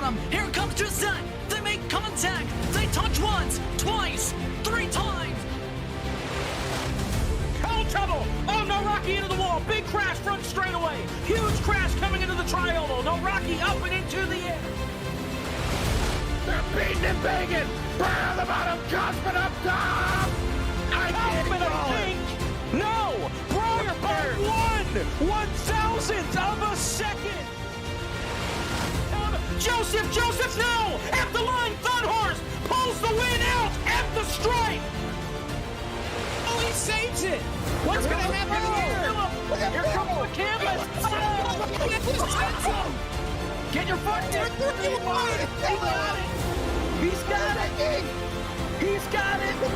bottom. Here comes Gisette. They make contact. They touch once, twice, 3 times. Oh, trouble! Oh, no, Rocky into the wall. Big crash front straightaway. Huge crash coming into the triangle. No, Rocky up and into the air. They're beating and banging. Burn on the bottom. Cosman up top. I think. No! Breyer by 1/1000th of a second. Joseph, no! At the line, Thunhorse pulls the win out at the stripe. Oh, he saves it. What's going to happen here? Here comes the canvas. Get your foot there. He got it. He's got it. He's got it. The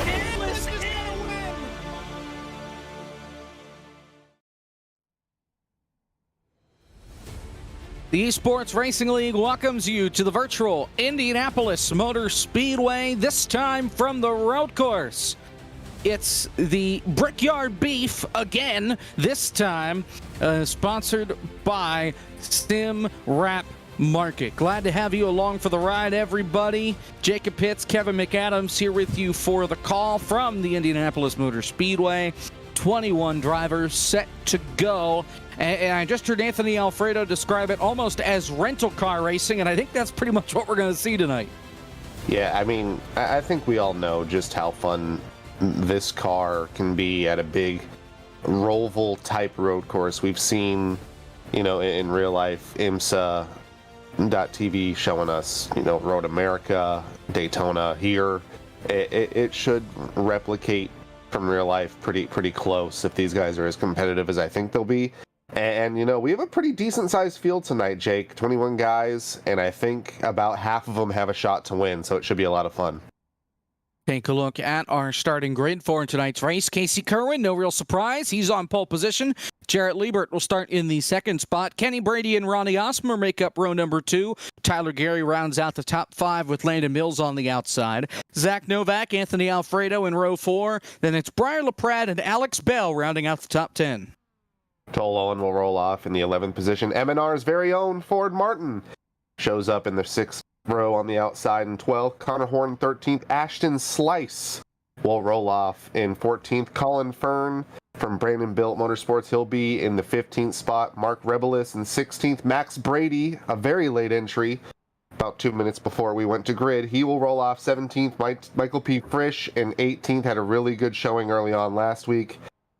canvas is going to win. The Esports Racing League welcomes you to the virtual Indianapolis Motor Speedway, this time from the road course. It's the Brickyard Beef again, this time sponsored by Sim Wrap Market. Glad to have you along for the ride, everybody. Jacob Pitts, Kevin McAdams here with you for the call from the Indianapolis Motor Speedway. 21 drivers set to go. And I just heard Anthony Alfredo describe it almost as rental car racing, and I think that's pretty much what we're going to see tonight. Yeah, I mean, I think we all know just how fun this car can be at a big Roval type road course. We've seen, in real life, IMSA.TV showing us, Road America, Daytona here. It should replicate from real life pretty close if these guys are as competitive as I think they'll be. And, we have a pretty decent-sized field tonight, Jake. 21 guys, and I think about half of them have a shot to win, so it should be a lot of fun. Take a look at our starting grid for tonight's race. Casey Kerwin, no real surprise. He's on pole position. Jarrett Liebert will start in the second spot. Kenny Brady and Ronnie Osmer make up row number 2. Tyler Gary rounds out the top 5 with Landon Mills on the outside. Zach Novak, Anthony Alfredo in row 4. Then it's Briar LaPrade and Alex Bell rounding out the top 10. Toll Owen will roll off in the 11th position. MNR's very own Ford Martin shows up in the 6th row on the outside in 12th. Connor Horn 13th. Ashton Slice will roll off in 14th. Colin Fern from Brandon Built Motorsports, he'll be in the 15th spot. Mark Rebelis in 16th. Max Brady, a very late entry, about 2 minutes before we went to grid. He will roll off 17th. Michael P. Frisch in 18th. Had a really good showing early on last week.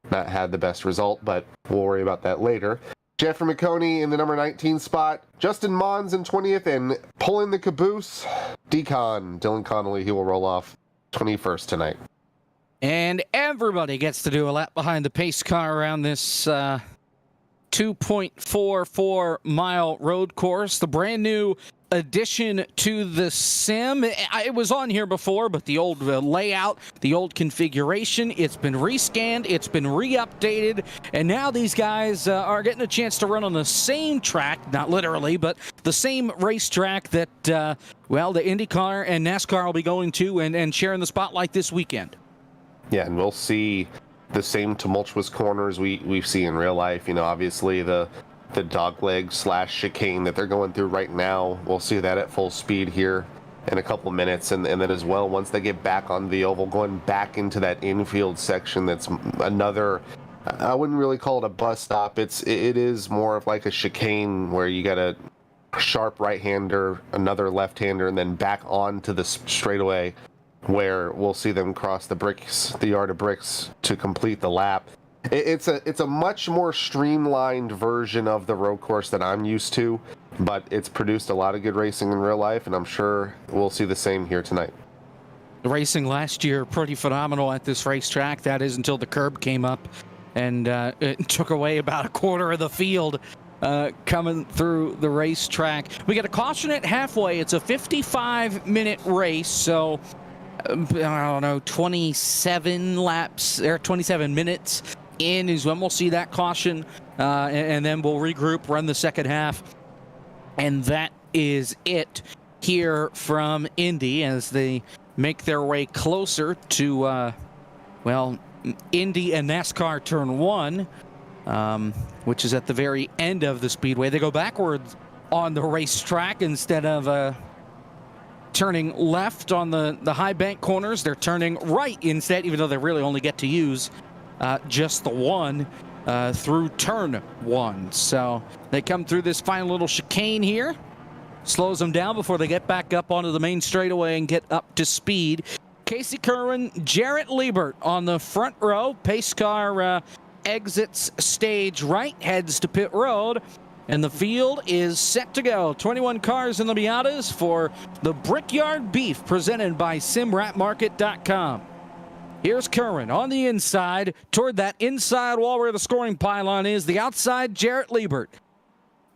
Not had the best result, but we'll worry about that later. Jeffrey McConey in the number 19 spot. Justin Mons in 20th, and pulling the caboose, Decon Dylan Connolly. He will roll off 21st tonight. And everybody gets to do a lap behind the pace car around this 2.44 mile road course. The brand new addition to the sim. It was on here before, but the old layout, the old configuration, it's been rescanned, it's been re-updated, and now these guys are getting a chance to run on the same track, not literally, but the same racetrack that, the IndyCar and NASCAR will be going to and sharing the spotlight this weekend. Yeah, and we'll see the same tumultuous corners we see in real life. Obviously the dogleg / chicane that they're going through right now. We'll see that at full speed here in a couple minutes, and then as well, once they get back on the oval, going back into that infield section, that's another, I wouldn't really call it a bus stop. It is more of like a chicane where you got a sharp right-hander, another left-hander, and then back onto the straightaway where we'll see them cross the yard of bricks to complete the lap. It's a much more streamlined version of the road course that I'm used to, but it's produced a lot of good racing in real life, and I'm sure we'll see the same here tonight. The racing last year, pretty phenomenal at this racetrack. That is until the curb came up and it took away about a quarter of the field coming through the racetrack. We got a caution at halfway. It's a 55-minute race, so I don't know, 27 laps or 27 minutes in is when we'll see that caution, and then we'll regroup, run the second half, and that is it here from Indy as they make their way closer to Indy and NASCAR Turn 1, which is at the very end of the speedway. They go backwards on the racetrack. Instead of turning left on the high bank corners, they're turning right instead, even though they really only get to use just the one through turn one. So they come through this final little chicane here, slows them down before they get back up onto the main straightaway and get up to speed. Casey Kerwin, Jarrett Liebert on the front row. Pace car exits stage right, heads to pit road, and the field is set to go. 21 cars in the Miatas for the Brickyard Beef, presented by SimRatMarket.com. Here's Kerwin on the inside, toward that inside wall where the scoring pylon is. The outside, Jarrett Liebert.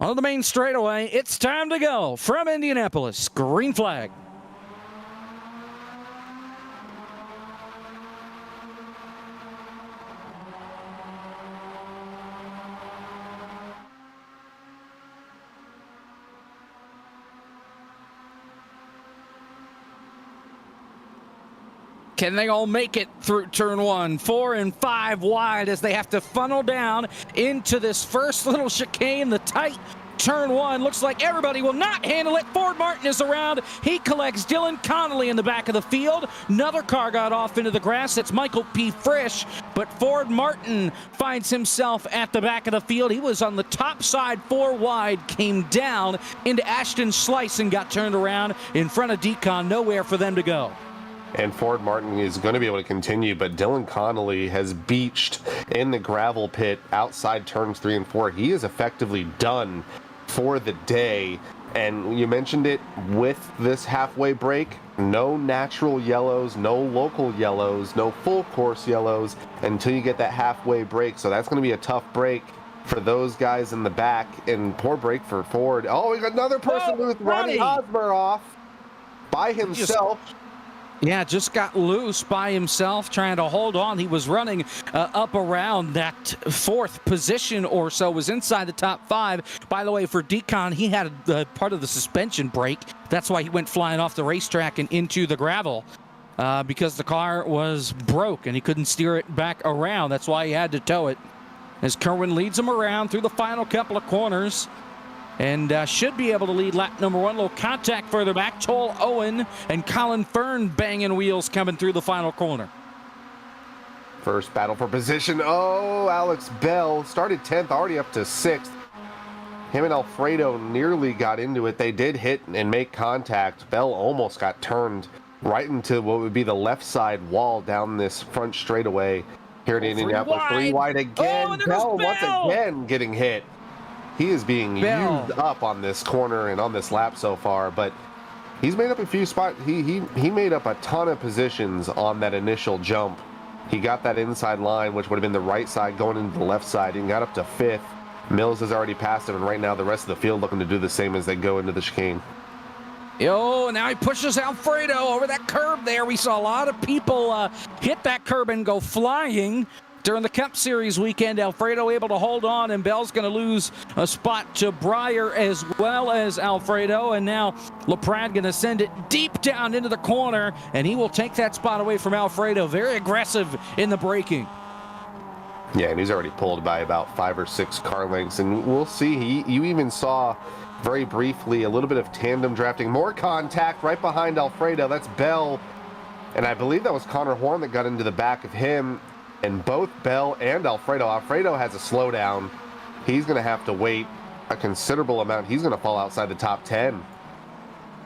On the main straightaway, it's time to go from Indianapolis. Green flag. Can they all make it through turn one? 4 and 5 wide as they have to funnel down into this first little chicane, the tight turn one. Looks like everybody will not handle it. Ford Martin is around. He collects Dylan Connolly in the back of the field. Another car got off into the grass. It's Michael P. Frisch, but Ford Martin finds himself at the back of the field. He was on the top side, 4 wide, came down into Ashton Slice and got turned around in front of Decon. Nowhere for them to go. And Ford Martin is going to be able to continue, but Dylan Connolly has beached in the gravel pit outside turns 3 and 4. He is effectively done for the day. And you mentioned it, with this halfway break, no natural yellows, no local yellows, no full course yellows until you get that halfway break. So that's going to be a tough break for those guys in the back, and poor break for Ford. Oh, we got another person with Ronnie Hosmer off by himself. Just got loose by himself, trying to hold on. He was running up around that 4th position or so, was inside the top 5. By the way, for Decon, he had part of the suspension break. That's why he went flying off the racetrack and into the gravel, because the car was broke and he couldn't steer it back around. That's why he had to tow it. As Kerwin leads him around through the final couple of corners, and should be able to lead lap number 1. Little contact further back. Toll Owen and Colin Fern banging wheels coming through the final corner. First battle for position. Oh, Alex Bell started 10th, already up to 6th. Him and Alfredo nearly got into it. They did hit and make contact. Bell almost got turned right into what would be the left side wall down this front straightaway here at Indianapolis. 3 wide again. Oh, Bell once again getting hit. He is being used up on this corner and on this lap so far, but he's made up a few spots. He made up a ton of positions on that initial jump. He got that inside line, which would have been the right side going into the left side, and got up to 5th. Mills has already passed him, and right now the rest of the field looking to do the same as they go into the chicane. And now he pushes Alfredo over that curb there. We saw a lot of people hit that curb and go flying during the Cup Series weekend. Alfredo able to hold on, and Bell's going to lose a spot to Breyer as well as Alfredo. And now LaPrade going to send it deep down into the corner, and he will take that spot away from Alfredo. Very aggressive in the braking. Yeah, and he's already pulled by about 5 or 6 car lengths, and we'll see. You even saw very briefly a little bit of tandem drafting. More contact right behind Alfredo. That's Bell, and I believe that was Connor Horn that got into the back of him. And both Bell and Alfredo has a slowdown. He's going to have to wait a considerable amount. He's going to fall outside the top 10.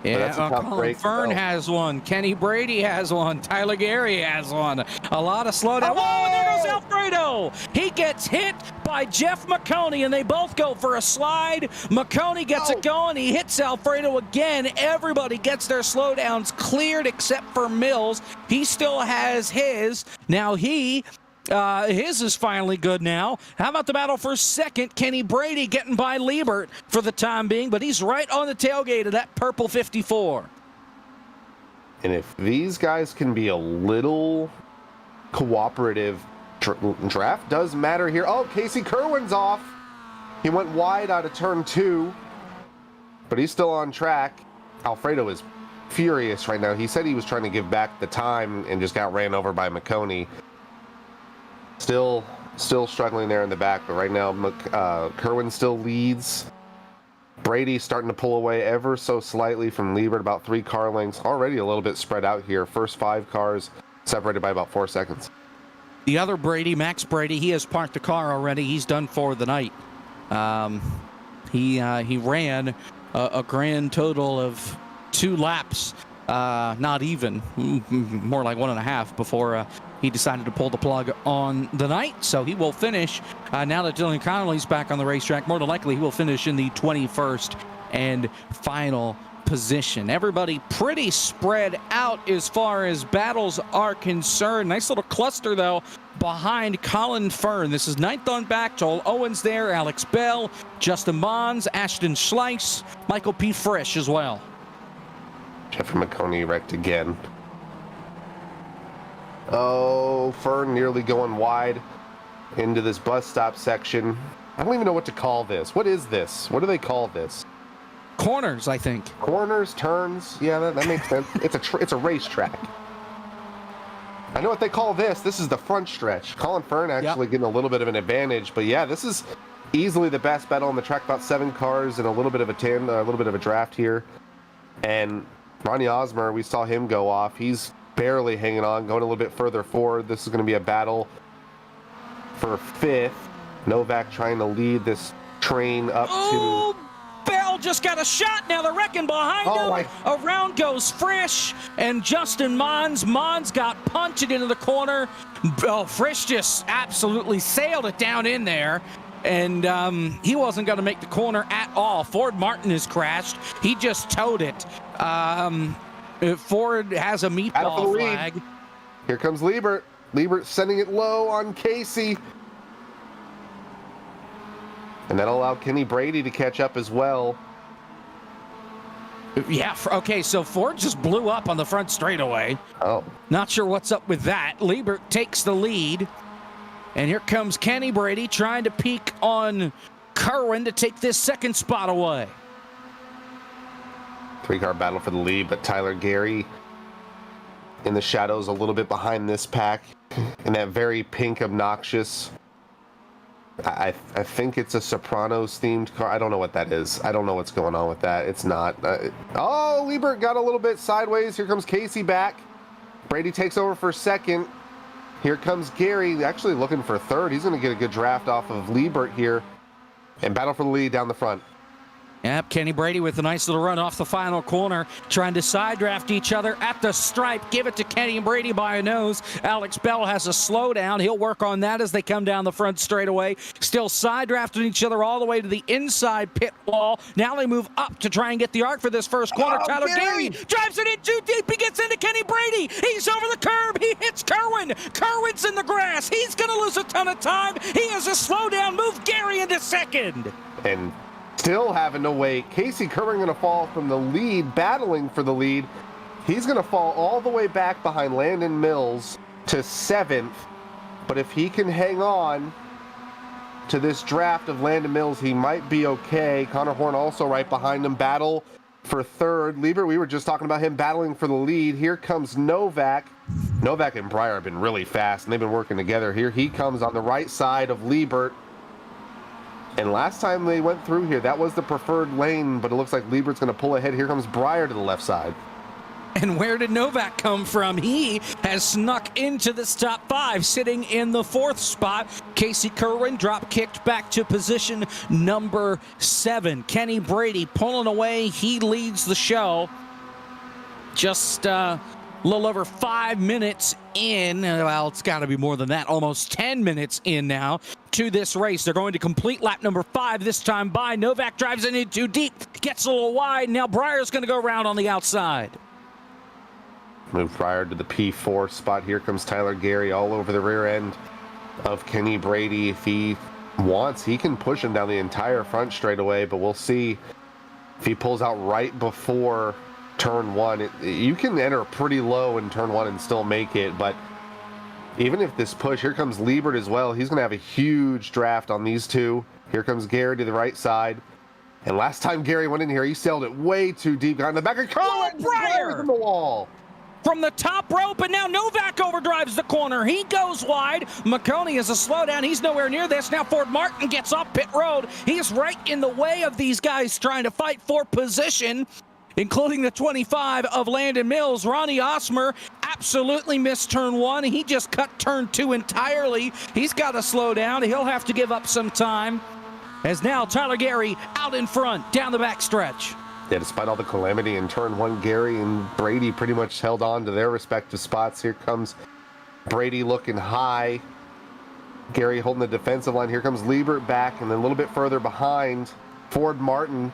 Yeah, Colin Fern has one. Kenny Brady has one. Tyler Gary has one. A lot of slowdown. Oh, and there goes Alfredo. He gets hit by Jeff McConey, and they both go for a slide. McConey gets it going. He hits Alfredo again. Everybody gets their slowdowns cleared except for Mills. He still has his. Now his is finally good now. How about the battle for second? Kenny Brady getting by Liebert for the time being, but he's right on the tailgate of that purple 54. And if these guys can be a little cooperative, draft does matter here. Oh, Casey Kerwin's off. He went wide out of turn 2, but he's still on track. Alfredo is furious right now. He said he was trying to give back the time and just got ran over by McConey. Still struggling there in the back, but right now Kerwin still leads. Brady starting to pull away ever so slightly from Liebert, about 3 car lengths. Already a little bit spread out here. First 5 cars separated by about 4 seconds. The other Brady, Max Brady, he has parked the car already. He's done for the night. He ran a grand total of 2 laps, not even, more like 1.5 before he decided to pull the plug on the night. So he will finish, now that Dylan Connolly's back on the racetrack, more than likely he will finish in the 21st and final position. Everybody pretty spread out as far as battles are concerned. Nice little cluster, though, behind Colin Fern. This is 9th on back. Joel Owens there, Alex Bell, Justin Mons, Ashton Schleiss, Michael P. Frisch as well. Jeffrey McConey wrecked again. Oh, Fern nearly going wide into this bus stop section. I don't even know what to call this. What is this? What do they call this? Corners, I think. Corners, turns. Yeah, that makes sense. It's a racetrack. I know what they call this. This is the front stretch. Colin Fern actually getting a little bit of an advantage, but yeah, this is easily the best battle on the track. About 7 cars and a little bit of a draft here. And Ronnie Osmer, we saw him go off. He's barely hanging on, going a little bit further forward. This is going to be a battle for 5th. Novak trying to lead this train up to. Bell just got a shot. Now they're wrecking behind him. Around goes Frisch and Justin Mons. Mons got punched into the corner. Oh, Frisch just absolutely sailed it down in there. And he wasn't going to make the corner at all. Ford Martin has crashed. He just towed it. Ford has a meatball flag. Here comes Liebert. Liebert sending it low on Casey. And that'll allow Kenny Brady to catch up as well. Yeah, okay, so Ford just blew up on the front straightaway. Oh. Not sure what's up with that. Liebert takes the lead. And here comes Kenny Brady trying to peek on Kerwin to take this 2nd spot away. 3-car battle for the lead, but Tyler Gary in the shadows a little bit behind this pack. In that very pink, obnoxious, I think it's a Sopranos themed car. I don't know what that is. I don't know what's going on with that. It's not. Oh, Liebert got a little bit sideways. Here comes Casey back. Brady takes over for 2nd. Here comes Gary, actually looking for 3rd. He's going to get a good draft off of Liebert here and battle for the lead down the front. Yep, Kenny Brady with a nice little run off the final corner, trying to side draft each other at the stripe. Give it to Kenny Brady by a nose. Alex Bell has a slowdown. He'll work on that as they come down the front straightaway. Still side drafting each other all the way to the inside pit wall. Now they move up to try and get the arc for this first corner. Tyler Gary drives it in too deep. He gets into Kenny Brady. He's over the curb. He hits Kerwin. Kerwin's in the grass. He's going to lose a ton of time. He has a slowdown. Move Gary into 2nd. And still having to wait. Casey Kerwin going to fall from the lead, battling for the lead. He's going to fall all the way back behind Landon Mills to 7th. But if he can hang on to this draft of Landon Mills, he might be okay. Connor Horn also right behind him. Battle for 3rd. Liebert, we were just talking about him battling for the lead. Here comes Novak. Novak and Breyer have been really fast, and they've been working together. Here he comes on the right side of Liebert. And last time they went through here, that was the preferred lane, but it looks like Liebert's going to pull ahead. Here comes Breyer to the left side. And where did Novak come from? He has snuck into this top 5, sitting in the 4th spot. Casey Kerwin drop kicked back to position number 7. Kenny Brady pulling away. He leads the show. Just a little over 5 minutes in. Well, it's got to be more than that. Almost 10 minutes in now to this race. They're going to complete lap number 5 this time by. Novak drives it in too deep. Gets a little wide. Now Breyer's going to go around on the outside. Move Breyer to the P4 spot. Here comes Tyler Gary all over the rear end of Kenny Brady. If he wants, he can push him down the entire front straightaway, but we'll see if he pulls out right before turn 1. You can enter pretty low in turn 1 and still make it, but even if this push, here comes Liebert as well. He's going to have a huge draft on these two. Here comes Gary to the right side. And last time Gary went in here, he sailed it way too deep. Got in the back of Breyer in the wall. from the top rope, and now Novak overdrives the corner. He goes wide. McConey is a slowdown. He's nowhere near this. Now Ford Martin gets off pit road. He's right in the way of these guys trying to fight for position, including the 25 of Landon Mills. Ronnie Osmer absolutely missed turn 1. He just cut turn 2 entirely. He's got to slow down. He'll have to give up some time. As now Tyler Gary out in front, down the back stretch. Yeah, despite all the calamity in turn 1, Gary and Brady pretty much held on to their respective spots. Here comes Brady looking high. Gary holding the defensive line. Here comes Liebert back, and then a little bit further behind, Ford Martin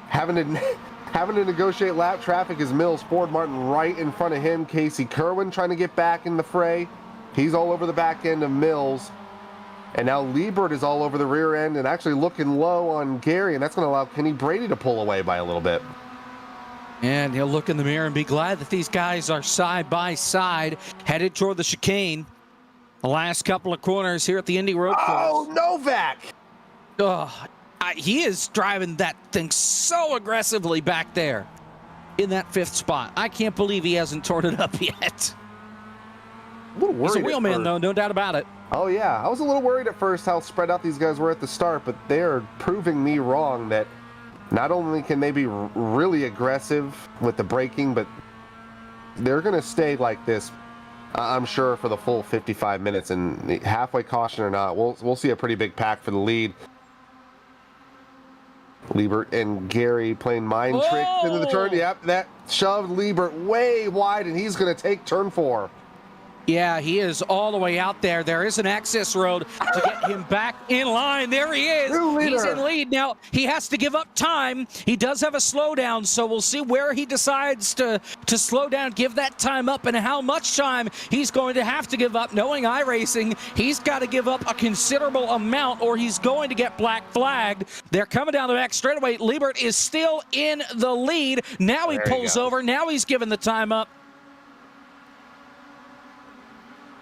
having to negotiate lap traffic as Mills. Ford Martin right in front of him. Casey Kerwin trying to get back in the fray. He's all over the back end of Mills. And now Liebert is all over the rear end and actually looking low on Gary, and that's going to allow Kenny Brady to pull away by a little bit. And he'll look in the mirror and be glad that these guys are side by side, headed toward the chicane. The last couple of corners here at the Indy Road Course. Oh, Novak! He is driving that thing so aggressively back there in that 5th spot. I can't believe he hasn't torn it up yet. He's a wheel man, though, no doubt about it. Oh, yeah. I was a little worried at first how spread out these guys were at the start, but they're proving me wrong that not only can they be really aggressive with the braking, but they're going to stay like this, I'm sure, for the full 55 minutes. And halfway caution or not, we'll see a pretty big pack for the lead. Liebert and Gary playing mind tricks into the turn. Yep, that shoved Liebert way wide, and he's going to take turn 4. Yeah, he is all the way out there. There is an access road to get him back in line. There he is. He's in lead. Now, he has to give up time. He does have a slowdown, so we'll see where he decides to slow down, give that time up, and how much time he's going to have to give up. Knowing iRacing, he's got to give up a considerable amount or he's going to get black flagged. They're coming down the back straightaway. Liebert is still in the lead. Now he pulls over. Now he's giving the time up.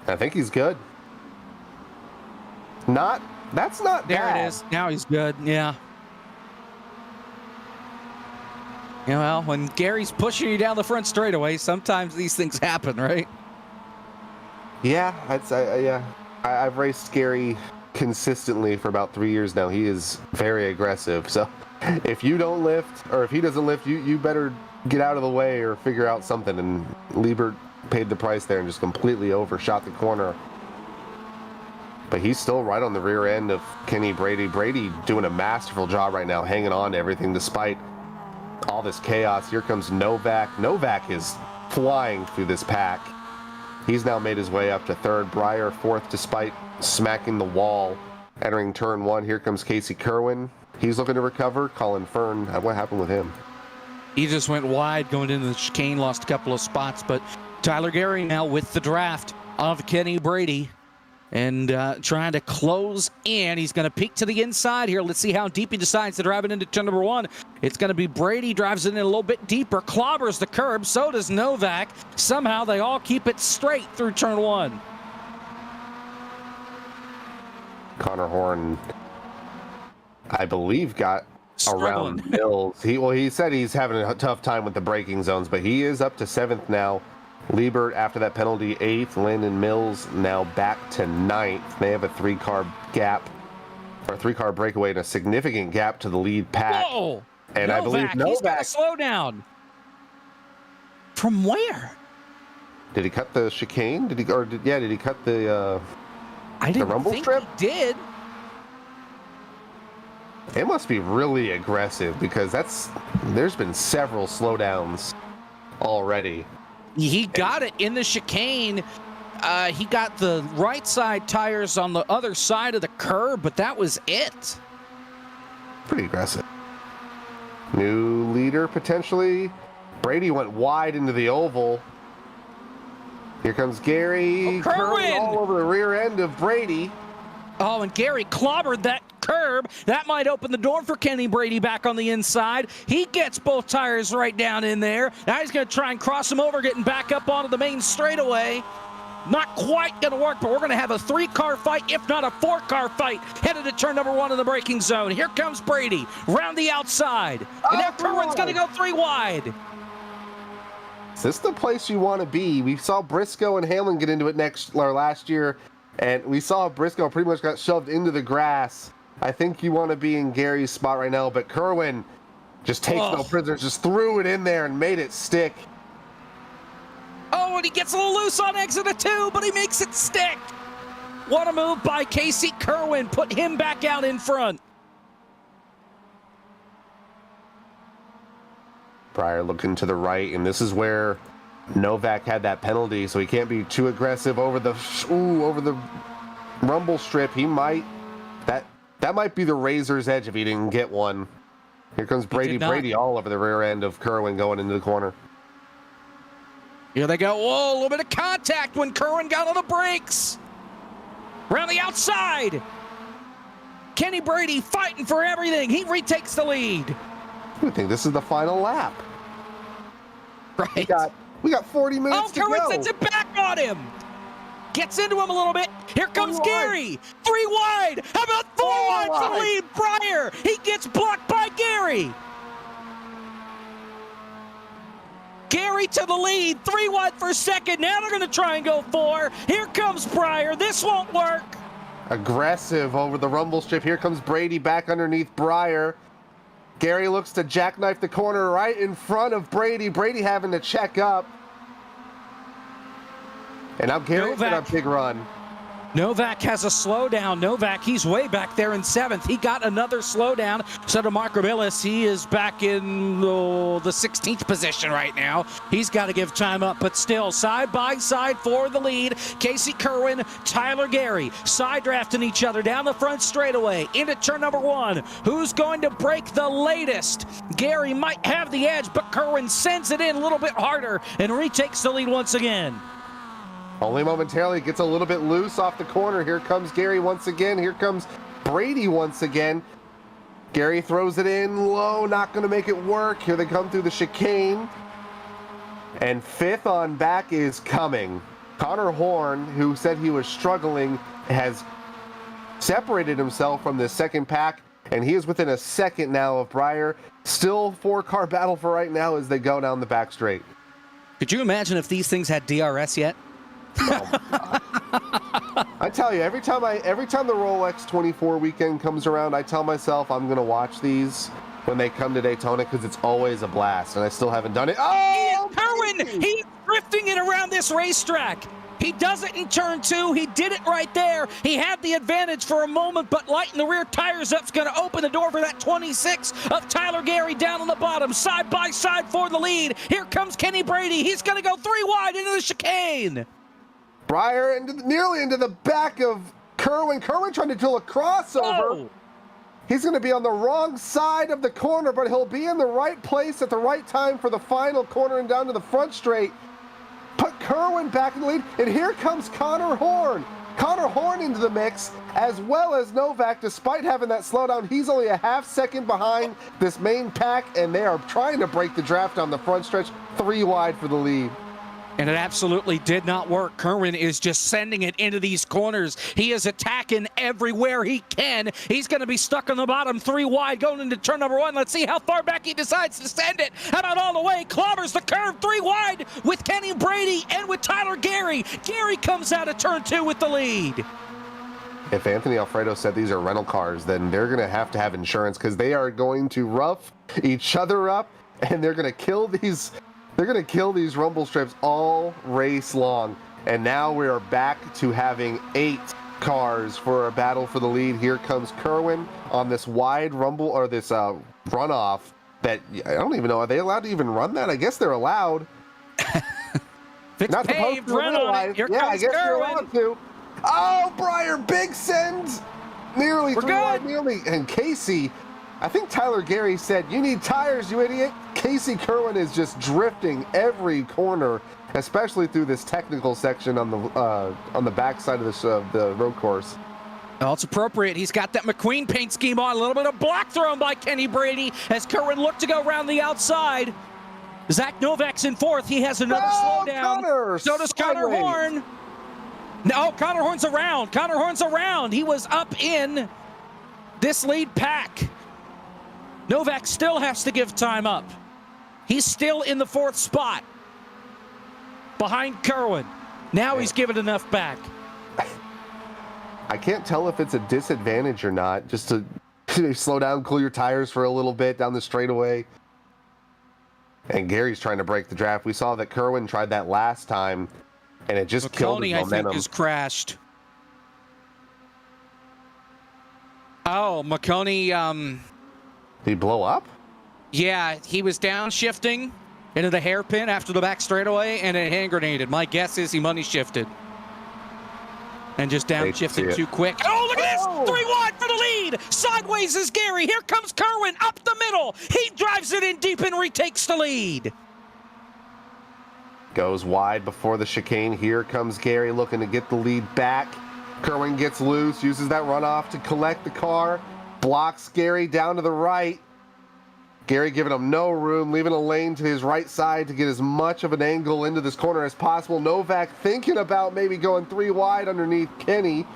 I think he's good. That's not there bad. It is. Now he's good. Yeah. Yeah, well, when Gary's pushing you down the front straightaway, sometimes these things happen, right? Yeah, I've raced Gary consistently for about 3 years now. He is very aggressive. So if you don't lift, or if he doesn't lift, you better get out of the way or figure out something. And Liebert paid the price there and just completely overshot the corner. But he's still right on the rear end of Kenny Brady. Brady doing a masterful job right now, hanging on to everything despite all this chaos. Here comes Novak. Novak is flying through this pack. He's now made his way up to 3rd. Breyer 4th despite smacking the wall. Entering turn 1, here comes Casey Kerwin. He's looking to recover. Colin Fern, what happened with him? He just went wide going into the chicane, lost a couple of spots, but Tyler Gary now with the draft of Kenny Brady and trying to close in. He's going to peek to the inside here. Let's see how deep he decides to drive it into turn number 1. It's going to be Brady, drives it in a little bit deeper, clobbers the curb. So does Novak. Somehow they all keep it straight through turn 1. Connor Horn, I believe, got struggling around Mills. He said he's having a tough time with the braking zones, but he is up to 7th now. Liebert, after that penalty, 8th. Landon Mills now back to 9th. They have a 3-car gap, or 3-car breakaway, and a significant gap to the lead pack. Whoa! And Novak, I believe Novak, he's got to slow down. From where? Did he cut the chicane? Did he cut the I didn't rumble think strip? He did. It must be really aggressive because there's been several slowdowns already. He got it in the chicane. He got the right side tires on the other side of the curb, but that was it. Pretty aggressive. New leader potentially. Brady went wide into the oval. Here comes Gary. Kerwin all over the rear end of Brady. Oh, and Gary clobbered that curb. That might open the door for Kenny Brady back on the inside. He gets both tires right down in there. Now he's going to try and cross him over, getting back up onto the main straightaway. Not quite going to work, but we're going to have a 3-car fight, if not a 4-car fight, headed to turn number 1 in the braking zone. Here comes Brady, round the outside. And now Kerwin's going to go 3 wide. Is this the place you want to be? We saw Briscoe and Hamlin get into it last year, and we saw Briscoe pretty much got shoved into the grass. I think you want to be in Gary's spot right now, but Kerwin just takes no prisoners, just threw it in there and made it stick. Oh, and he gets a little loose on exit of 2, but he makes it stick. What a move by Casey Kerwin. Put him back out in front. Breyer looking to the right, and this is where Novak had that penalty, so he can't be too aggressive over the rumble strip. He might that might be the razor's edge if he didn't get one. Here comes Brady. Brady all over the rear end of Kerwin going into the corner. Here they go. Whoa, a little bit of contact when Kerwin got on the brakes. Around the outside. Kenny Brady fighting for everything. He retakes the lead. I think this is the final lap. Right. We got 40 minutes to go. Kerwin sets it back on him. Gets into him a little bit. Here comes Gary. 3 wide. How about 4 wide for the lead? Breyer. He gets blocked by Gary. Gary to the lead. 3 wide for second. Now they're going to try and go 4. Here comes Breyer. This won't work. Aggressive over the rumble strip. Here comes Brady back underneath Breyer. Gary looks to jackknife the corner right in front of Brady. Brady having to check up. And now Gary's got a big run. Novak has a slowdown. Novak, he's way back there in 7th. He got another slowdown. So to Mark Robillis, he is back in the 16th position right now. He's got to give time up, but still side by side for the lead. Casey Kerwin, Tyler Gary, side drafting each other down the front straightaway into turn number 1. Who's going to break the latest? Gary might have the edge, but Kerwin sends it in a little bit harder and retakes the lead once again. Only momentarily, gets a little bit loose off the corner. Here comes Gary once again. Here comes Brady once again. Gary throws it in low, not going to make it work. Here they come through the chicane. And 5th on back is coming. Connor Horn, who said he was struggling, has separated himself from the second pack, and he is within a second now of Breyer. Still 4-car battle for right now as they go down the back straight. Could you imagine if these things had DRS yet? I tell you, every time the Rolex 24 weekend comes around, I tell myself I'm gonna watch these when they come to Daytona because it's always a blast, and I still haven't done it. Oh, Kerwin, he's drifting it around this racetrack. He does it in turn 2. He did it right there. He had the advantage for a moment, but lighting the rear tires up is going to open the door for that 26 of Tyler Gary down on the bottom, side by side for the lead. Here comes Kenny Brady. He's going to go 3 wide into the chicane. Breyer nearly into the back of Kerwin. Kerwin trying to do a crossover. Oh. He's going to be on the wrong side of the corner, but he'll be in the right place at the right time for the final corner and down to the front straight. Put Kerwin back in the lead, and here comes Connor Horn. Connor Horn into the mix, as well as Novak. Despite having that slowdown, he's only a half second behind this main pack, and they are trying to break the draft on the front stretch. 3 wide for the lead. And it absolutely did not work. Kerwin is just sending it into these corners. He is attacking everywhere he can. He's going to be stuck on the bottom, 3 wide, going into turn number 1. Let's see how far back he decides to send it. How about all the way? Clobbers the curve, 3 wide with Kenny Brady and with Tyler Gary. Gary comes out of turn 2 with the lead. If Anthony Alfredo said these are rental cars, then they're going to have insurance because they are going to rough each other up, and they're going to kill these... They're going to kill these rumble strips all race long. And now we are back to having 8 cars for a battle for the lead. Here comes Kerwin on this wide rumble, or this runoff that I don't even know. Are they allowed to even run that? I guess they're allowed. It's not paved, supposed to run on it. Here comes I guess Kerwin. you're allowed to. Oh, Breyer, big send. Nearly 3 wide, nearly. And Casey, I think Tyler Gary said, "You need tires, you idiot." Casey Kerwin is just drifting every corner, especially through this technical section on the backside of this the road course. Oh, it's appropriate. He's got that McQueen paint scheme on. A little bit of block thrown by Kenny Brady as Kerwin looked to go around the outside. Zach Novak's in 4th. He has another slowdown. Connor, so does Connor Horn. No, Connor Horn's around. Connor Horn's around. He was up in this lead pack. Novak still has to give time up. He's still in the 4th spot. behind Kerwin. Now he's given enough back. I can't tell if it's a disadvantage or not, just to slow down, cool your tires for a little bit down the straightaway. And Gary's trying to break the draft. We saw that Kerwin tried that last time, and it just killed his momentum. I think, is crashed. Oh, McConey, Did he blow up? Yeah, he was downshifting into the hairpin after the back straightaway, and it hand grenaded. My guess is he money shifted. And just downshifted too quick. Oh, look at this! 3 wide for the lead! Sideways is Gary. Here comes Kerwin up the middle. He drives it in deep and retakes the lead. Goes wide before the chicane. Here comes Gary looking to get the lead back. Kerwin gets loose, uses that runoff to collect the car. Blocks Gary down to the right. Gary giving him no room, leaving a lane to his right side to get as much of an angle into this corner as possible. Novak thinking about maybe going 3 wide underneath Kenny.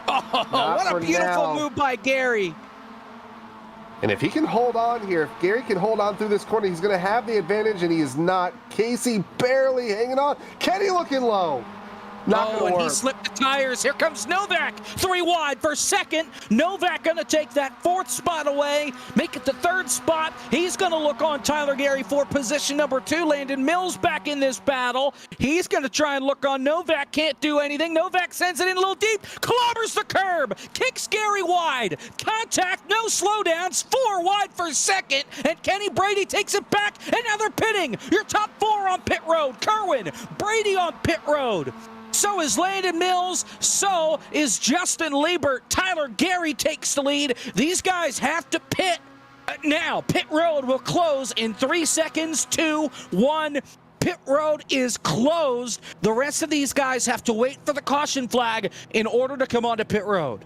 Oh, what a beautiful move by Gary. And if he can hold on here, if Gary can hold on through this corner, he's going to have the advantage, and he is not. Casey barely hanging on. Kenny looking low. Not and he slipped the tires. Here comes Novak. 3 wide for second. Novak going to take that 4th spot away, make it the 3rd spot. He's going to look on Tyler Gary for position number 2. Landon Mills back in this battle. He's going to try and look on Novak. Can't do anything. Novak sends it in a little deep. Clobbers the curb. Kicks Gary wide. Contact. No slowdowns. 4 wide for second. And Kenny Brady takes it back. And now they're pitting. Your top 4 on pit road. Kerwin. Brady on pit road. So is Landon Mills. So is Justin Liebert. Tyler Gary takes the lead. These guys have to pit now. Pit road will close in 3 seconds. 2, 1. Pit road is closed. The rest of these guys have to wait for the caution flag in order to come onto pit road.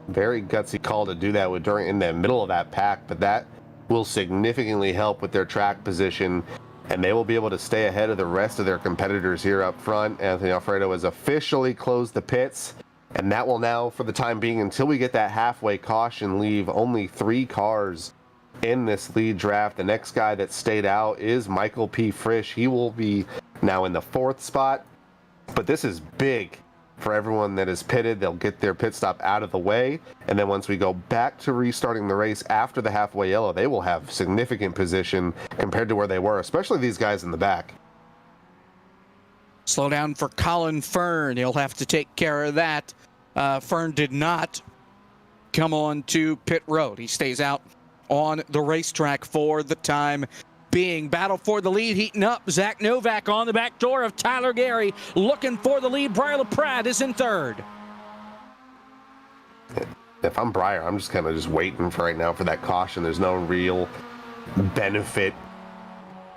Very gutsy call to do that in the middle of that pack, but that will significantly help with their track position, and they will be able to stay ahead of the rest of their competitors here up front. Anthony Alfredo has officially closed the pits, and that will now, for the time being, until we get that halfway caution, leave only 3 cars in this lead draft. The next guy that stayed out is Michael P. Frisch. He will be now in the 4th spot, but this is big for everyone that is pitted. They'll get their pit stop out of the way, and then once we go back to restarting the race after the halfway yellow, they will have significant position compared to where they were, especially these guys in the back. Slow down for Colin Fern. He'll have to take care of that. Fern did not come on to pit road. He stays out on the racetrack for the time being. Battle for the lead heating up. Zach Novak on the back door of Tyler Gary looking for the lead. Briar LaPrade is in 3rd. If I'm Briar, I'm just kind of just waiting for right now for that caution. There's no real benefit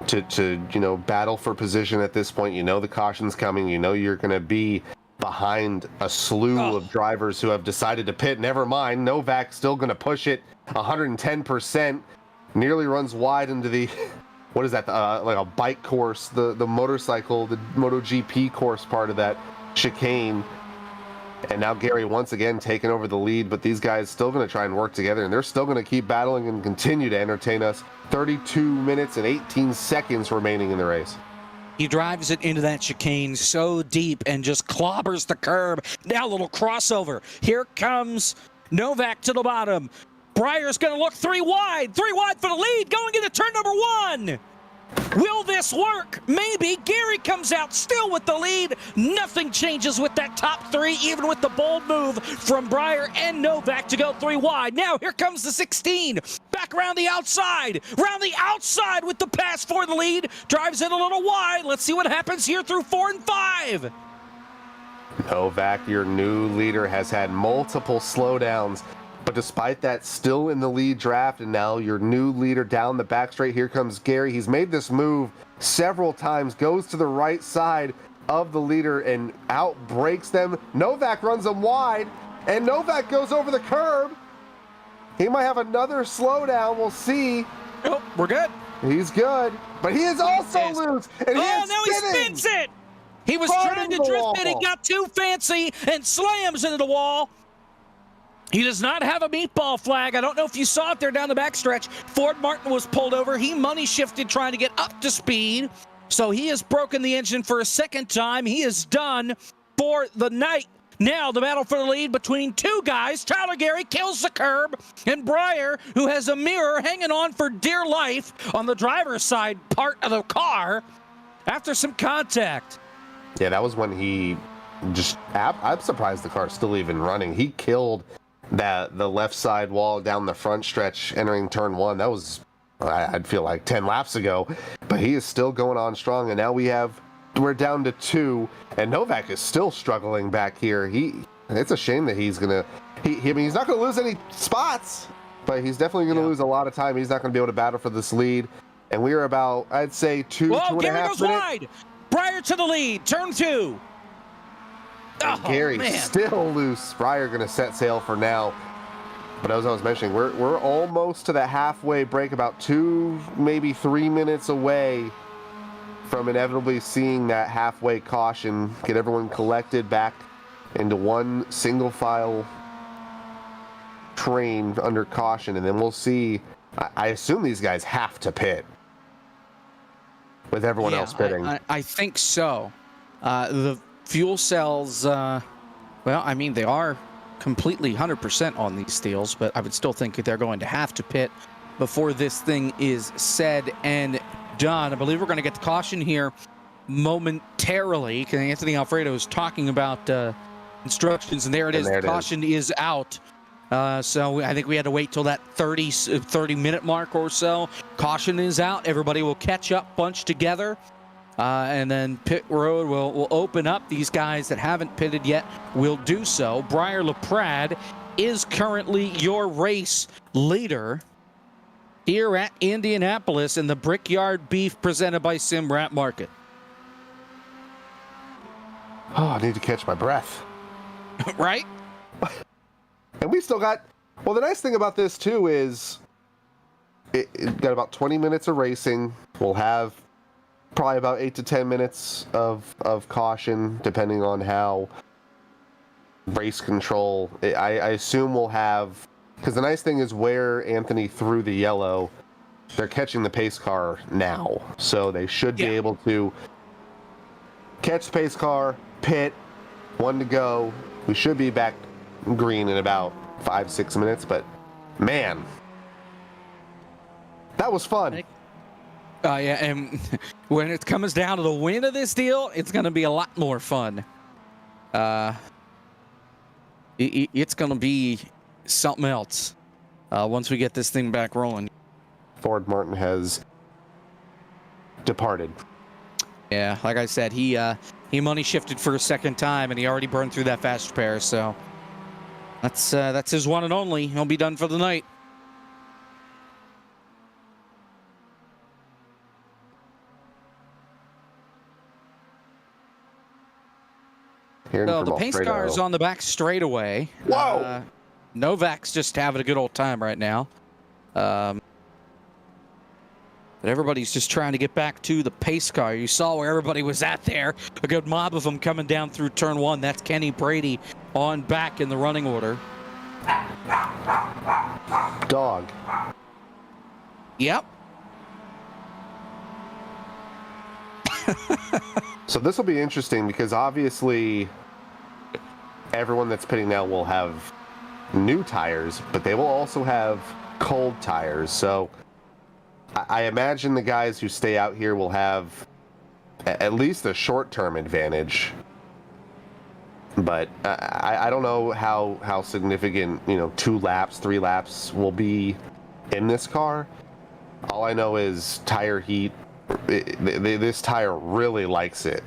to battle for position at this point. You know the caution's coming. You know you're going to be behind a slew of drivers who have decided to pit. Never mind, Novak's still going to push it 110%. Nearly runs wide into the what is that, like a bike course, the motorcycle, the MotoGP course part of that chicane. And now Gary once again taking over the lead, but these guys still going to try and work together, and they're still going to keep battling and continue to entertain us. 32 minutes and 18 seconds remaining in the race. He drives it into that chicane so deep and just clobbers the curb. Now a little crossover. Here comes Novak to the bottom. Briar's going to look 3 wide. 3 wide for the lead, going into turn number 1. Will this work? Maybe. Gary comes out still with the lead. Nothing changes with that top 3, even with the bold move from Briar and Novak to go 3 wide. Now here comes the 16. Back around the outside. Around the outside with the pass for the lead. Drives it a little wide. Let's see what happens here through 4 and 5. Novak, your new leader, has had multiple slowdowns, but despite that, still in the lead draft, and now your new leader down the back straight. Here comes Gary. He's made this move several times, goes to the right side of the leader and out breaks them. Novak runs them wide, and Novak goes over the curb. He might have another slowdown. We'll see. Oh, we're good. He's good, but he is also loose. And now he spins it. He was trying to drift it. He got too fancy and slams into the wall. He does not have a meatball flag. I don't know if you saw it there down the backstretch. Ford Martin was pulled over. He money shifted trying to get up to speed. So he has broken the engine for a second time. He is done for the night. Now the battle for the lead between two guys. Tyler Gary kills the curb, and Breyer, who has a mirror hanging on for dear life on the driver's side part of the car after some contact. Yeah, that was when he just, I'm surprised the car's still even running. He killed the left side wall down the front stretch entering turn 1. That was, I'd feel like 10 laps ago, but he is still going on strong. And now we're down to 2, and Novak is still struggling back here. It's a shame that he's gonna, I mean, he's not gonna lose any spots, but he's definitely gonna lose a lot of time. He's not gonna be able to battle for this lead. And we are about, I'd say, two and a half minutes. Gary goes wide. Breyer to the lead, turn 2. And Gary still loose. Breyer gonna set sail for now. But as I was mentioning, we're almost to the halfway break, about 2, maybe 3 minutes away from inevitably seeing that halfway caution, get everyone collected back into one single file train under caution, and then we'll see. I assume these guys have to pit with everyone else pitting. I think so. The fuel cells, well, I mean, they are completely 100% on these deals, but I would still think they're going to have to pit before this thing is said and done. I believe we're going to get the caution here momentarily, because Anthony Alfredo is talking about instructions, and there it is. The caution is out. So I think we had to wait till that 30-minute mark or so. Caution is out. Everybody will catch up, bunch together, and then pit road will open up. These guys that haven't pitted yet will do so. Breyer LaPrade is currently your race leader here at Indianapolis in the Brickyard Beef presented by Simrat Market. Oh, I need to catch my breath. Right? And we still got, well, the nice thing about this too is it got about 20 minutes of racing. We'll have probably about 8 to 10 minutes of caution, depending on how race control. I assume we'll have, because the nice thing is where Anthony threw the yellow, they're catching the pace car now. So they should be able to catch the pace car, pit, 1 to go. We should be back green in about 5-6 minutes, but man, that was fun. Yeah, and when it comes down to the win of this deal, it's going to be a lot more fun. It's going to be something else once we get this thing back rolling. Ford Martin has departed. Yeah, like I said, he money shifted for a second time, and he already burned through that fast repair, so that's his one and only. He'll be done for the night. So the pace car is on the back straightaway. Whoa! Novak's just having a good old time right now. But everybody's just trying to get back to the pace car. You saw where everybody was at there. A good mob of them coming down through turn 1. That's Kenny Brady on back in the running order. Dog. Yep. So this will be interesting because obviously everyone that's pitting now will have new tires, but they will also have cold tires. So I imagine the guys who stay out here will have at least a short-term advantage. But I don't know how significant, 2 laps, 3 laps will be in this car. All I know is tire heat. This tire really likes it.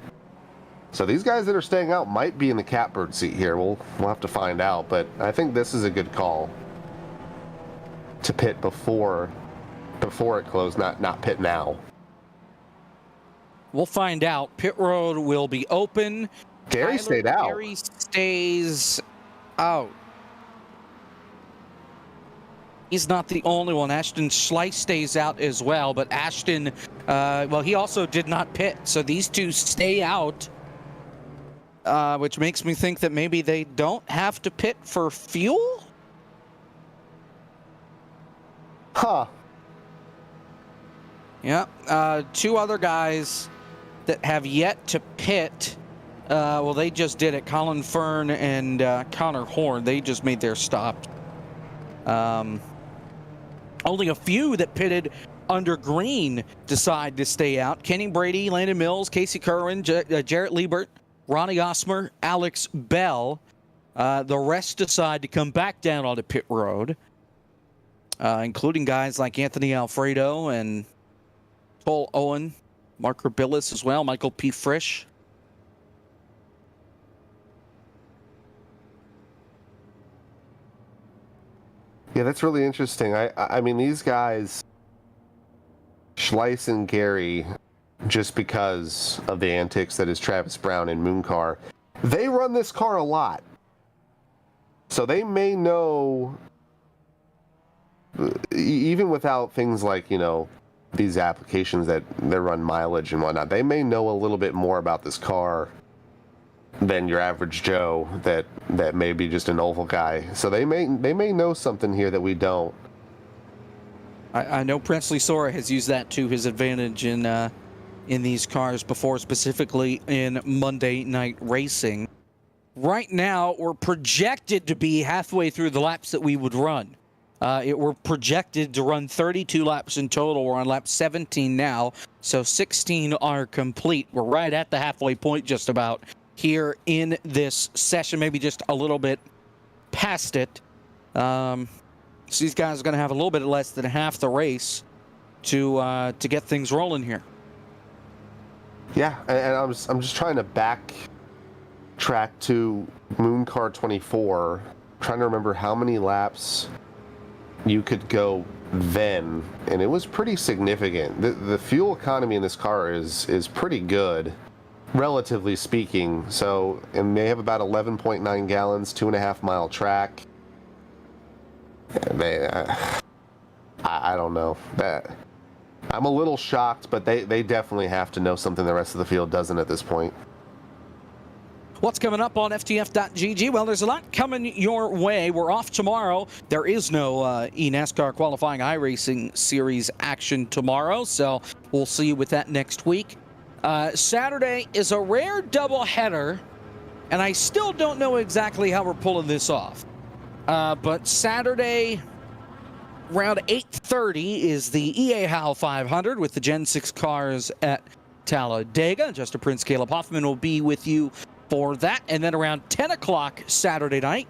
So these guys that are staying out might be in the catbird seat here. We'll have to find out. But I think this is a good call to pit before it closed, not pit now. We'll find out. Pit road will be open. Gary stayed out. Gary stays out. He's not the only one. Ashton Schleiss stays out as well, but Ashton, well, he also did not pit. So these two stay out, which makes me think that maybe they don't have to pit for fuel? Huh. Yeah, 2 other guys that have yet to pit. Well, they just did it. Colin Fern and Connor Horn, they just made their stop. Only a few that pitted under green decide to stay out. Kenny Brady, Landon Mills, Casey Kerwin, Jarrett Liebert, Ronnie Osmer, Alex Bell. The rest decide to come back down onto pit road, including guys like Anthony Alfredo and Paul Owen, Mark Billis as well, Michael P. Frisch. Yeah, that's really interesting. I mean, these guys, Schleiss and Gary, just because of the antics that is Travis Brown and Mooncar, they run this car a lot. So they may know, even without things like, you know, these applications that run mileage and whatnot, they may know a little bit more about this car than your average Joe that may be just an oval guy. So they may know something here that we don't. I know Presley Sora has used that to his advantage in these cars before, specifically in Monday Night Racing. Right now, we're projected to be halfway through the laps that we would run. We're projected to run 32 laps in total. We're on lap 17 now, so 16 are complete. We're right at the halfway point just about here in this session, maybe just a little bit past it. So these guys are going to have a little bit less than half the race to get things rolling here. Yeah, and I'm just trying to backtrack to Mooncar 24, trying to remember how many laps you could go then, and it was pretty significant. The fuel economy in this car is pretty good, relatively speaking. So, and they have about 11.9 gallons, 2.5 mile track. I don't know. I'm a little shocked, but they definitely have to know something the rest of the field doesn't at this point. What's coming up on FTF.gg? Well, there's a lot coming your way. We're off tomorrow. There is no eNASCAR qualifying iRacing series action tomorrow, so we'll see you with that next week. Saturday is a rare doubleheader, and I still don't know exactly how we're pulling this off. But Saturday, around 8:30, is the EA Howe 500 with the Gen 6 cars at Talladega. Justin Prince, Caleb Hoffman will be with you for that. And then around 10 o'clock Saturday night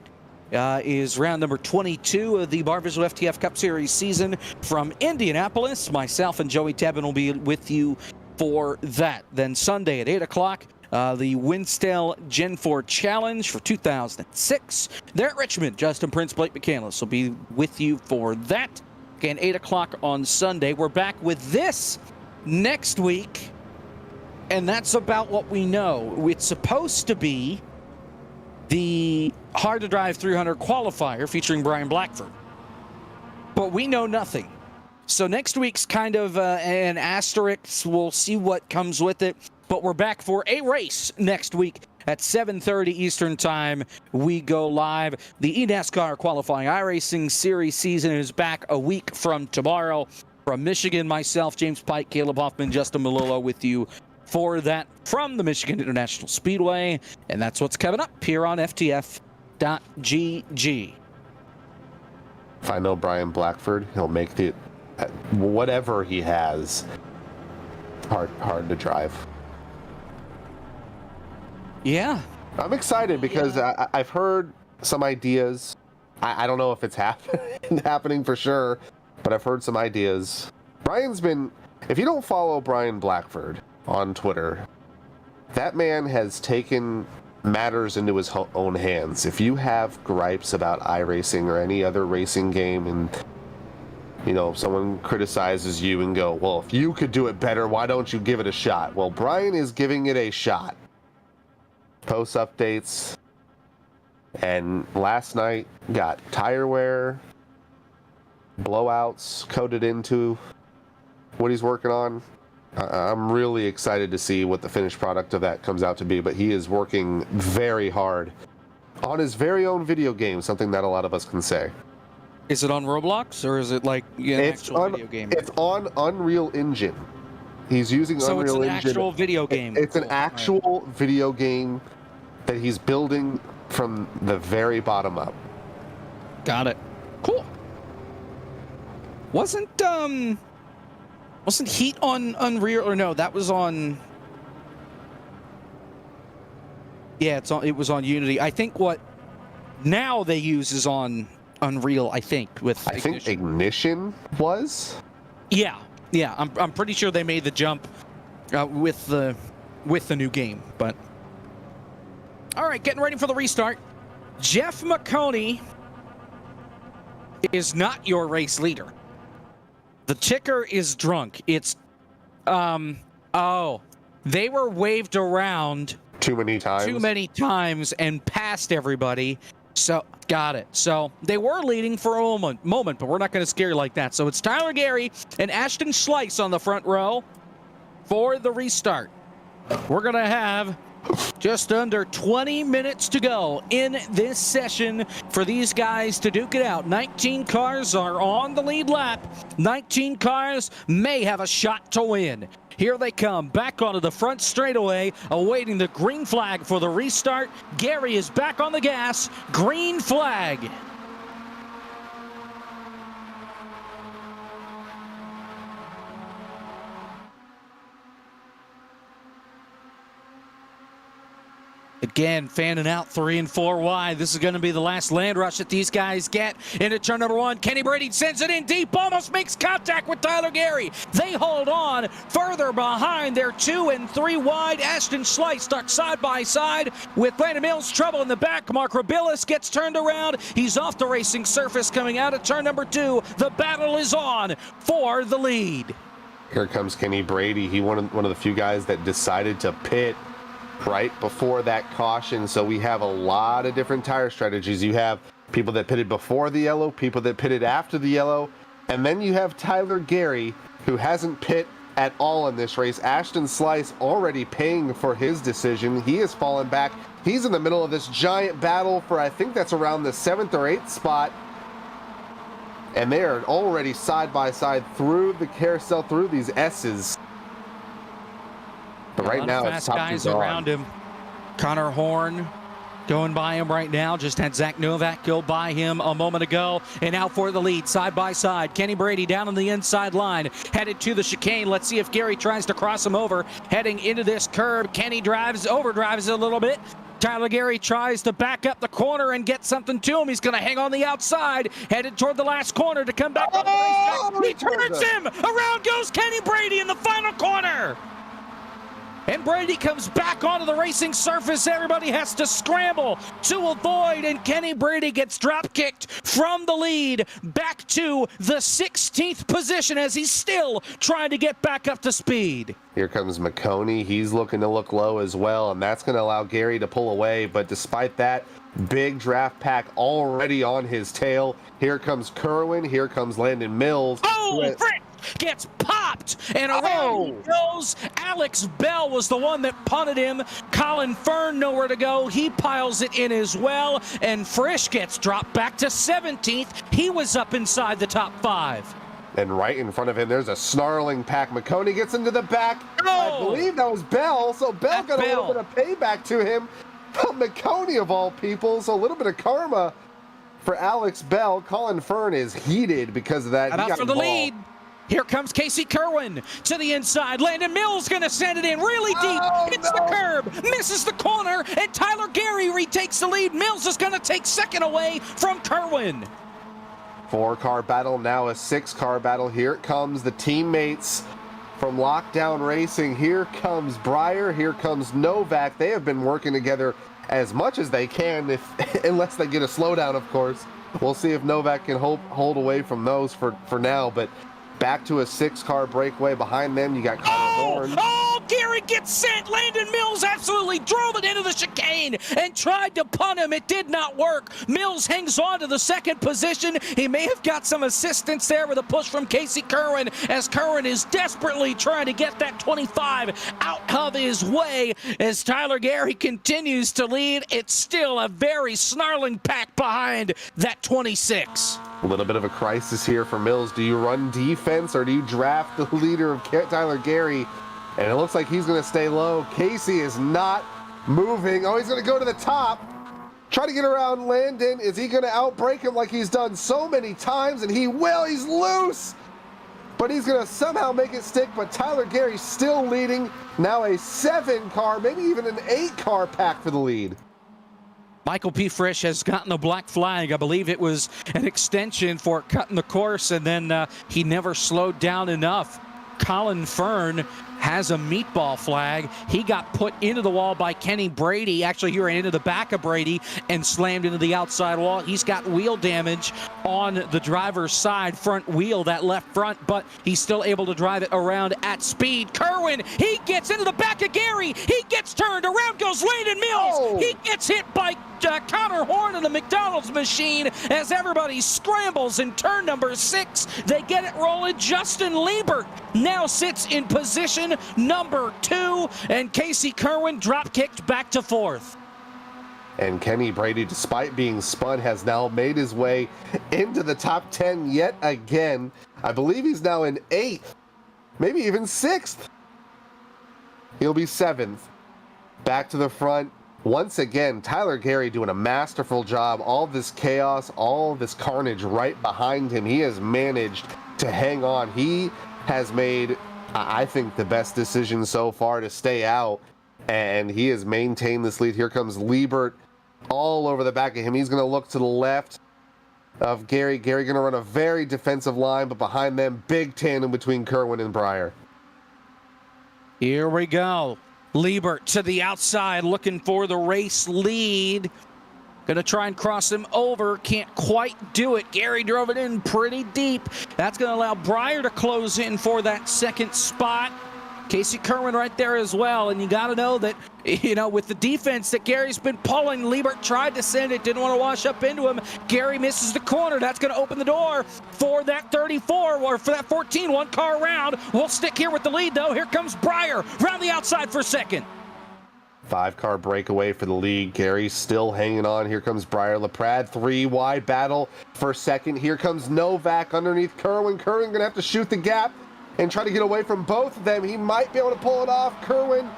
is round number 22 of the Bar Visual FTF Cup Series season from Indianapolis. Myself and Joey Tebben will be with you for that. Then Sunday at 8 o'clock, the Winstale Gen 4 Challenge for 2006. There at Richmond, Justin Prince, Blake McCandless will be with you for that. Again, 8 o'clock on Sunday. We're back with this next week, and that's about what we know. It's supposed to be the Hard to Drive 300 qualifier featuring Brian Blackford, but we know nothing. So next week's kind of an asterisk. We'll see what comes with it. But we're back for a race next week at 7:30 Eastern Time. We go live. The eNASCAR qualifying iRacing series season is back a week from tomorrow. From Michigan, myself, James Pike, Caleb Hoffman, Justin Malillo with you for that from the Michigan International Speedway. And that's what's coming up here on FTF.gg. If I know Brian Blackford, he'll make the whatever he has hard to drive. Yeah. I'm excited because I've heard some ideas. I don't know if it's happening for sure, but I've heard some ideas. Brian's been, if you don't follow Brian Blackford on Twitter, that man has taken matters into his own hands. If you have gripes about iRacing or any other racing game, and you know, someone criticizes you and go, well, if you could do it better, why don't you give it a shot? Well, Brian is giving it a shot. Post updates, and last night got tire wear, blowouts coded into what he's working on. I'm really excited to see what the finished product of that comes out to be, but he is working very hard on his very own video game, something that a lot of us can say. Is it on Roblox, or is it like an actual video game? It's on Unreal Engine. He's using So it's Unreal an Engine. actual video game. It's an Cool. actual video game that he's building from the very bottom up. Got it. Cool. Wasn't Heat on Unreal, or no, that was on. Yeah, it was on Unity. I think what now they use is on Unreal, I think, with I think Ignition was. Yeah. I'm pretty sure they made the jump with the new game. But all right, getting ready for the restart. Jeff McConey is not your race leader. The ticker is drunk. It's they were waved around Too many times and passed everybody. So, got it. So, they were leading for a moment, but we're not going to scare you like that. So, it's Tyler Gary and Ashton Schleiss on the front row for the restart. We're going to have just under 20 minutes to go in this session for these guys to duke it out. 19 cars are on the lead lap. 19 cars may have a shot to win. Here they come, back onto the front straightaway, awaiting the green flag for the restart. Gary is back on the gas. Green flag. Again, fanning out 3 and 4 wide. This is going to be the last land rush that these guys get into turn number 1. Kenny Brady sends it in deep, almost makes contact with Tyler Gary. They hold on further behind. They're 2 and 3 wide. Ashton Schleiss stuck side by side with Brandon Mills. Trouble in the back. Mark Rabilis gets turned around. He's off the racing surface coming out of turn number 2. The battle is on for the lead. Here comes Kenny Brady. He one of the few guys that decided to pit right before that caution. So we have a lot of different tire strategies. You have people that pitted before the yellow, people that pitted after the yellow, and then you have Tyler Gary, who hasn't pit at all in this race. Ashton Schleiss already paying for his decision. He has fallen back. He's in the middle of this giant battle for, I think that's around the 7th or 8th spot. And they are already side by side through the carousel, through these S's. But right now, fast guys around him. Connor Horn going by him right now. Just had Zach Novak go by him a moment ago. And now for the lead, side by side. Kenny Brady down on the inside line, headed to the chicane. Let's see if Gary tries to cross him over. Heading into this curb, Kenny overdrives it a little bit. Tyler Gary tries to back up the corner and get something to him. He's going to hang on the outside, headed toward the last corner to come back. He turns him. Around goes Kenny Brady in the final corner. And Brady comes back onto the racing surface. Everybody has to scramble to avoid, and Kenny Brady gets drop-kicked from the lead back to the 16th position as he's still trying to get back up to speed. Here comes McConey. He's looking to look low as well, and that's going to allow Gary to pull away. But despite that, big draft pack already on his tail. Here comes Kerwin. Here comes Landon Mills. Oh, frick! Gets popped, and around he goes. Alex Bell was the one that punted him. Colin Fern nowhere to go. He piles it in as well, and Frisch gets dropped back to 17th. He was up inside the top 5. And right in front of him, there's a snarling pack. McConey gets into the back. I believe that was Bell, so Bell got a little bit of payback to him. But McConey, of all people, so a little bit of karma for Alex Bell. Colin Fern is heated because of that. Out for the lead. Here comes Casey Kerwin to the inside. Landon Mills going to send it in really deep. Hits the curb, misses the corner, and Tyler Gary retakes the lead. Mills is going to take second away from Kerwin. 4-car battle, now a 6-car battle. Here it comes, the teammates from Lockdown Racing. Here comes Breyer, here comes Novak. They have been working together as much as they can, unless they get a slowdown, of course. We'll see if Novak can hold away from those for now, but back to a 6-car breakaway. Behind them, you got Connor Horn. Oh, Gary gets sent. Landon Mills absolutely drove it into the chicane and tried to punt him. It did not work. Mills hangs on to the second position. He may have got some assistance there with a push from Casey Kerwin, as Kerwin is desperately trying to get that 25 out of his way. As Tyler Gary continues to lead, it's still a very snarling pack behind that 26. A little bit of a crisis here for Mills. Do you run defense or do you draft the leader of Tyler Gary? And it looks like he's going to stay low. Casey is not moving. Oh, he's going to go to the top. Try to get around Landon. Is he going to outbreak him like he's done so many times? And he will. He's loose. But he's going to somehow make it stick. But Tyler Gary still leading. Now a 7-car, maybe even an 8-car pack for the lead. Michael P. Frisch has gotten a black flag. I believe it was an extension for cutting the course, and then he never slowed down enough. Colin Fern has a meatball flag. He got put into the wall by Kenny Brady. Actually, he ran into the back of Brady and slammed into the outside wall. He's got wheel damage on the driver's side, front wheel, that left front, but he's still able to drive it around at speed. Kerwin, he gets into the back of Gary. He gets turned. Around goes Landon Mills. Oh. He gets hit by Connor Horn in the McDonald's machine as everybody scrambles in turn number 6. They get it rolling. Justin Liebert now sits in position number 2, and Casey Kerwin drop kicked back to 4th. And Kenny Brady, despite being spun, has now made his way into the top 10 yet again. I believe he's now in 8th, maybe even 6th. He'll be 7th. Back to the front. Once again, Tyler Gary doing a masterful job. All this chaos, all this carnage right behind him. He has managed to hang on. He has made, I think, the best decision so far to stay out, and he has maintained this lead. Here comes Liebert all over the back of him. He's going to look to the left of Gary. Gary going to run a very defensive line, but behind them, big tandem between Kerwin and Breyer. Here we go. Liebert to the outside, looking for the race lead. Gonna try and cross him over. Can't quite do it. Gary drove it in pretty deep. That's gonna allow Breyer to close in for that second spot. Casey Kerwin right there as well. And you got to know that, you know, with the defense that Gary's been pulling, Liebert tried to send it, didn't want to wash up into him. Gary misses the corner. That's going to open the door for that 34 or for that 14 one-car round. We'll stick here with the lead, though. Here comes Breyer round the outside for second. 5-car breakaway for the lead. Gary's still hanging on. Here comes Breyer LaPrade. 3-wide battle for second. Here comes Novak underneath Kerwin. Kerwin going to have to shoot the gap and try to get away from both of them. He might be able to pull it off. Kerwin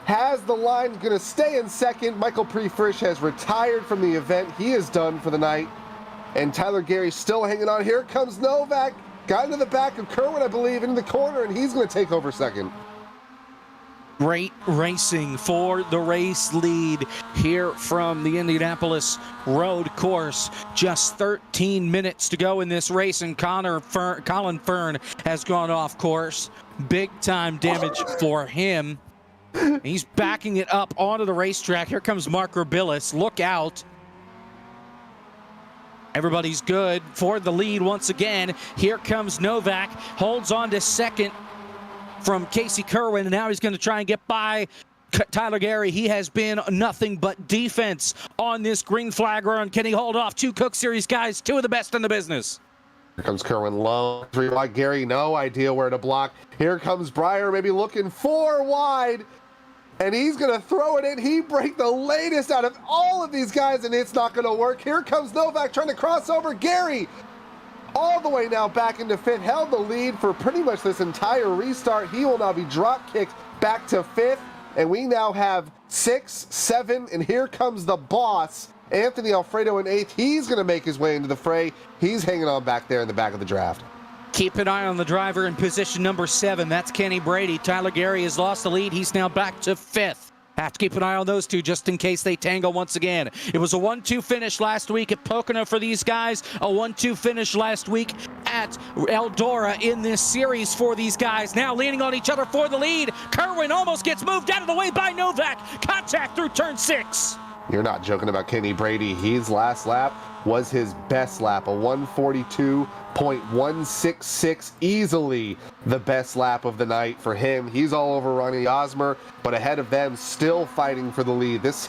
has the line, going to stay in second. Michael Frisch has retired from the event. He is done for the night. And Tyler Gary's still hanging on. Here comes Novak. Got into the back of Kerwin, I believe, into the corner, and he's going to take over second. Great racing for the race lead here from the Indianapolis road course. Just 13 minutes to go in this race, and Colin Fern has gone off course. Big time damage for him. He's backing it up onto the racetrack. Here comes Mark Robillis. Look out. Everybody's good for the lead once again. Here comes Novak. Holds on to second from Casey Kerwin, and now he's going to try and get by Tyler Gary. He has been nothing but defense on this green flag run. Can he hold off two Cook Series guys, two of the best in the business? Here comes Kerwin low. 3-wide. Gary, no idea where to block. Here comes Breyer, maybe looking 4-wide, and he's going to throw it in. He break the latest out of all of these guys, and it's not going to work. Here comes Novak trying to cross over. Gary all the way now back into fifth, held the lead for pretty much this entire restart. He will now be drop kicked back to fifth, and we now have 6, 7, and here comes the boss, Anthony Alfredo, in eighth. He's going to make his way into the fray. He's hanging on back there in the back of the draft. Keep an eye on the driver in position number 7. That's Kenny Brady. Tyler Gary has lost the lead. He's now back to fifth. Have to keep an eye on those two just in case they tangle once again. It was a 1-2 finish last week at Pocono for these guys. A 1-2 finish last week at Eldora in this series for these guys. Now leaning on each other for the lead. Kerwin almost gets moved out of the way by Novak. Contact through turn 6. You're not joking about Kenny Brady. His last lap was his best lap, a 142.166, easily the best lap of the night for him. He's all over Ronnie Osmer, but ahead of them, still fighting for the lead. This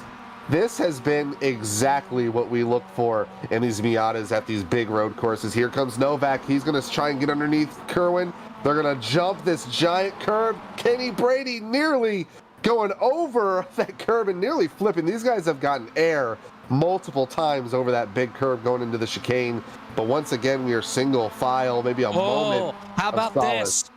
has been exactly what we look for in these Miatas at these big road courses. Here comes Novak. He's going to try and get underneath Kerwin. They're going to jump this giant curb. Kenny Brady nearly going over that curb and nearly flipping. These guys have gotten air multiple times over that big curve going into the chicane. But once again, we are single file, maybe a moment. How about this?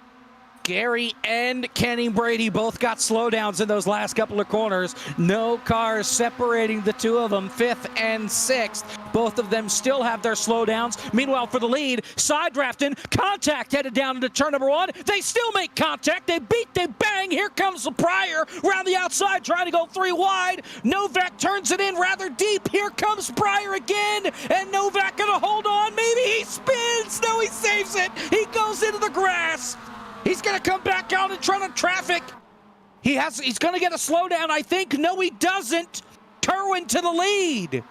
Gary and Kenny Brady both got slowdowns in those last couple of corners. No cars separating the two of them, 5th and 6th. Both of them still have their slowdowns. Meanwhile, for the lead, side drafting, contact headed down into turn number 1. They still make contact. They beat, they bang. Here comes the Pryor around the outside, trying to go 3 wide. Novak turns it in rather deep. Here comes Pryor again, and Novak gonna hold on. Maybe he spins. No, he saves it. He goes into the grass. He's going to come back out in front of traffic. He's going to get a slowdown, I think. No, he doesn't. Kerwin to the lead.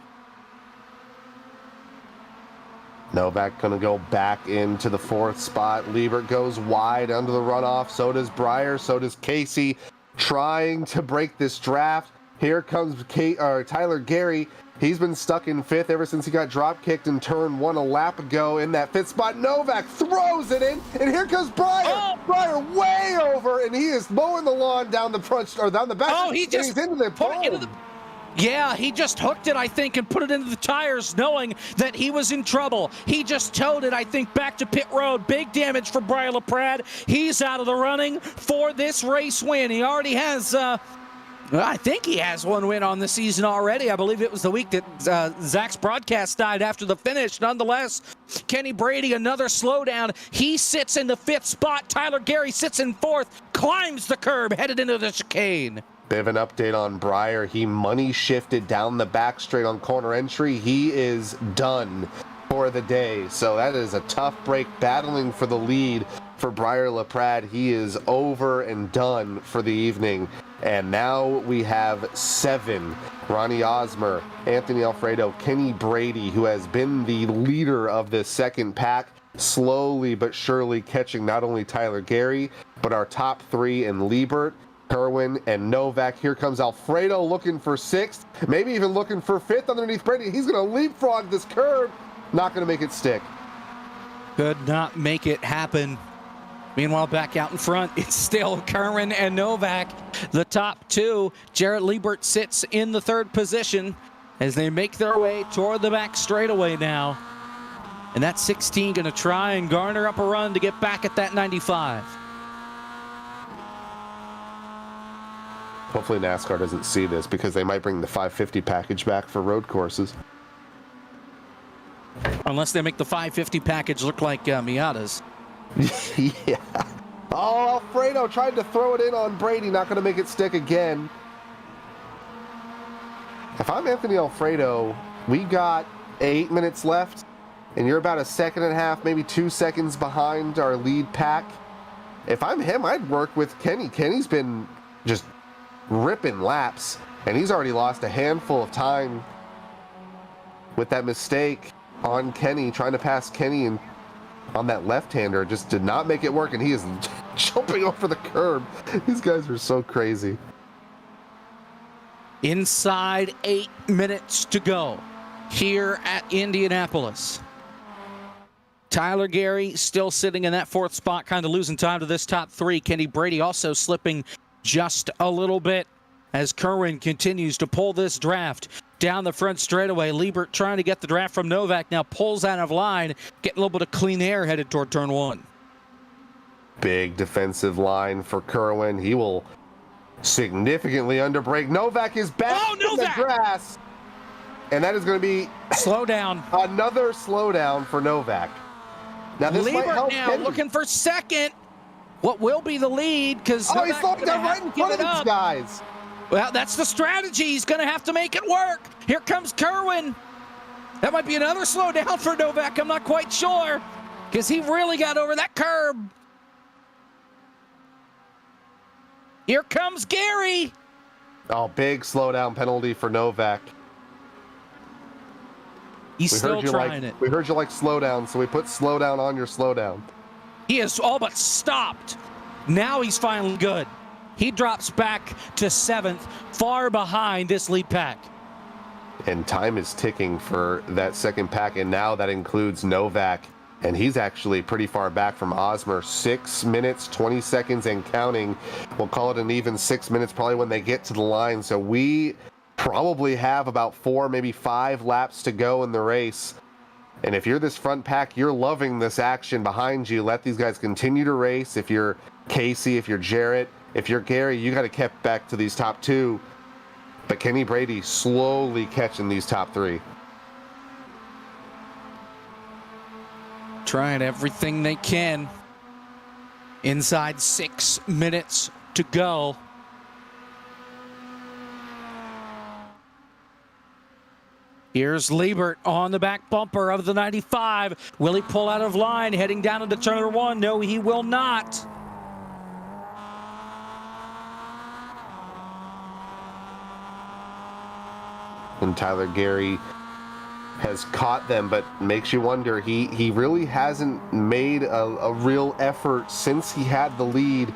Novak going to go back into the 4th spot. Liebert goes wide under the runoff. So does Breyer. So does Casey, trying to break this draft. Here comes Tyler Gary. He's been stuck in 5th ever since he got drop kicked in turn 1 a lap ago in that 5th spot. Novak throws it in, and here comes Breyer. Oh. Breyer way over, and he is mowing the lawn down the front or down the back. Oh, he just he's into the put it into the. Yeah, he just hooked it, I think, and put it into the tires, knowing that he was in trouble. He just towed it, I think, back to pit road. Big damage for Brian LaPrade. He's out of the running for this race win. He already has. I think he has 1 win on the season already. I believe it was the week that Zach's broadcast died after the finish. Nonetheless, Kenny Brady, another slowdown. He sits in the 5th spot. Tyler Gary sits in 4th, climbs the curb, headed into the chicane. Bit of an update on Breyer. He money shifted down the back straight on corner entry. He is done for the day. So that is a tough break, battling for the lead for Breyer LaPrade. He is over and done for the evening. And now we have 7. Ronnie Osmer, Anthony Alfredo, Kenny Brady, who has been the leader of this second pack, slowly but surely catching not only Tyler Gary, but our top 3 in Liebert, Kerwin, and Novak. Here comes Alfredo looking for 6th, maybe even looking for 5th underneath Brady. He's going to leapfrog this curve. Not going to make it stick. Could not make it happen. Meanwhile, back out in front, it's still Kerwin and Novak, the top 2. Jarrett Liebert sits in the 3rd position as they make their way toward the back straightaway now. And that 16 going to try and garner up a run to get back at that 95. Hopefully NASCAR doesn't see this, because they might bring the 550 package back for road courses. Unless they make the 550 package look like Miatas. Yeah. Oh, Alfredo tried to throw it in on Brady. Not going to make it stick again. If I'm Anthony Alfredo, we got 8 minutes left, and you're about 1.5 seconds, maybe 2 seconds behind our lead pack. If I'm him, I'd work with Kenny. Kenny's been just ripping laps, and he's already lost a handful of time with that mistake on Kenny, trying to pass Kenny and on that left-hander. Just did not make it work, and he is jumping over the curb. These guys are so crazy. Inside 8 minutes to go here at Indianapolis. Tyler Gary still sitting in that 4th spot, kind of losing time to this top 3. Kenny Brady also slipping just a little bit as Kerwin continues to pull this draft down the front straightaway. Liebert trying to get the draft from Novak, now pulls out of line, getting a little bit of clean air headed toward turn 1. Big defensive line for Kerwin. He will significantly underbrake. Novak is back in the grass, and that is going to be slowdown. Another slowdown for Novak. Now this might help now Kenny. Looking for 2nd. What will be the lead? Because he's slowing down right in front of these guys. Well, that's the strategy. He's going to have to make it work. Here comes Kerwin. That might be another slowdown for Novak. I'm not quite sure, because he really got over that curb. Here comes Gary. Oh, big slowdown penalty for Novak. He's still trying it. We heard you like slowdown, so we put slowdown on your slowdown. He is all but stopped. Now he's finally good. He drops back to 7th, far behind this lead pack. And time is ticking for that second pack, and now that includes Novak. And he's actually pretty far back from Osmer. 6 minutes, 20 seconds and counting. We'll call it an even 6 minutes probably when they get to the line. So we probably have about 4, maybe 5 laps to go in the race. And if you're this front pack, you're loving this action behind you. Let these guys continue to race. If you're Casey, if you're Jarrett, if you're Gary, you got to get back to these top 2. But Kenny Brady slowly catching these top 3. Trying everything they can. Inside 6 minutes to go. Here's Liebert on the back bumper of the 95. Will he pull out of line heading down into turn 1? No, he will not. And Tyler Gary has caught them, but makes you wonder, he really hasn't made a real effort since he had the lead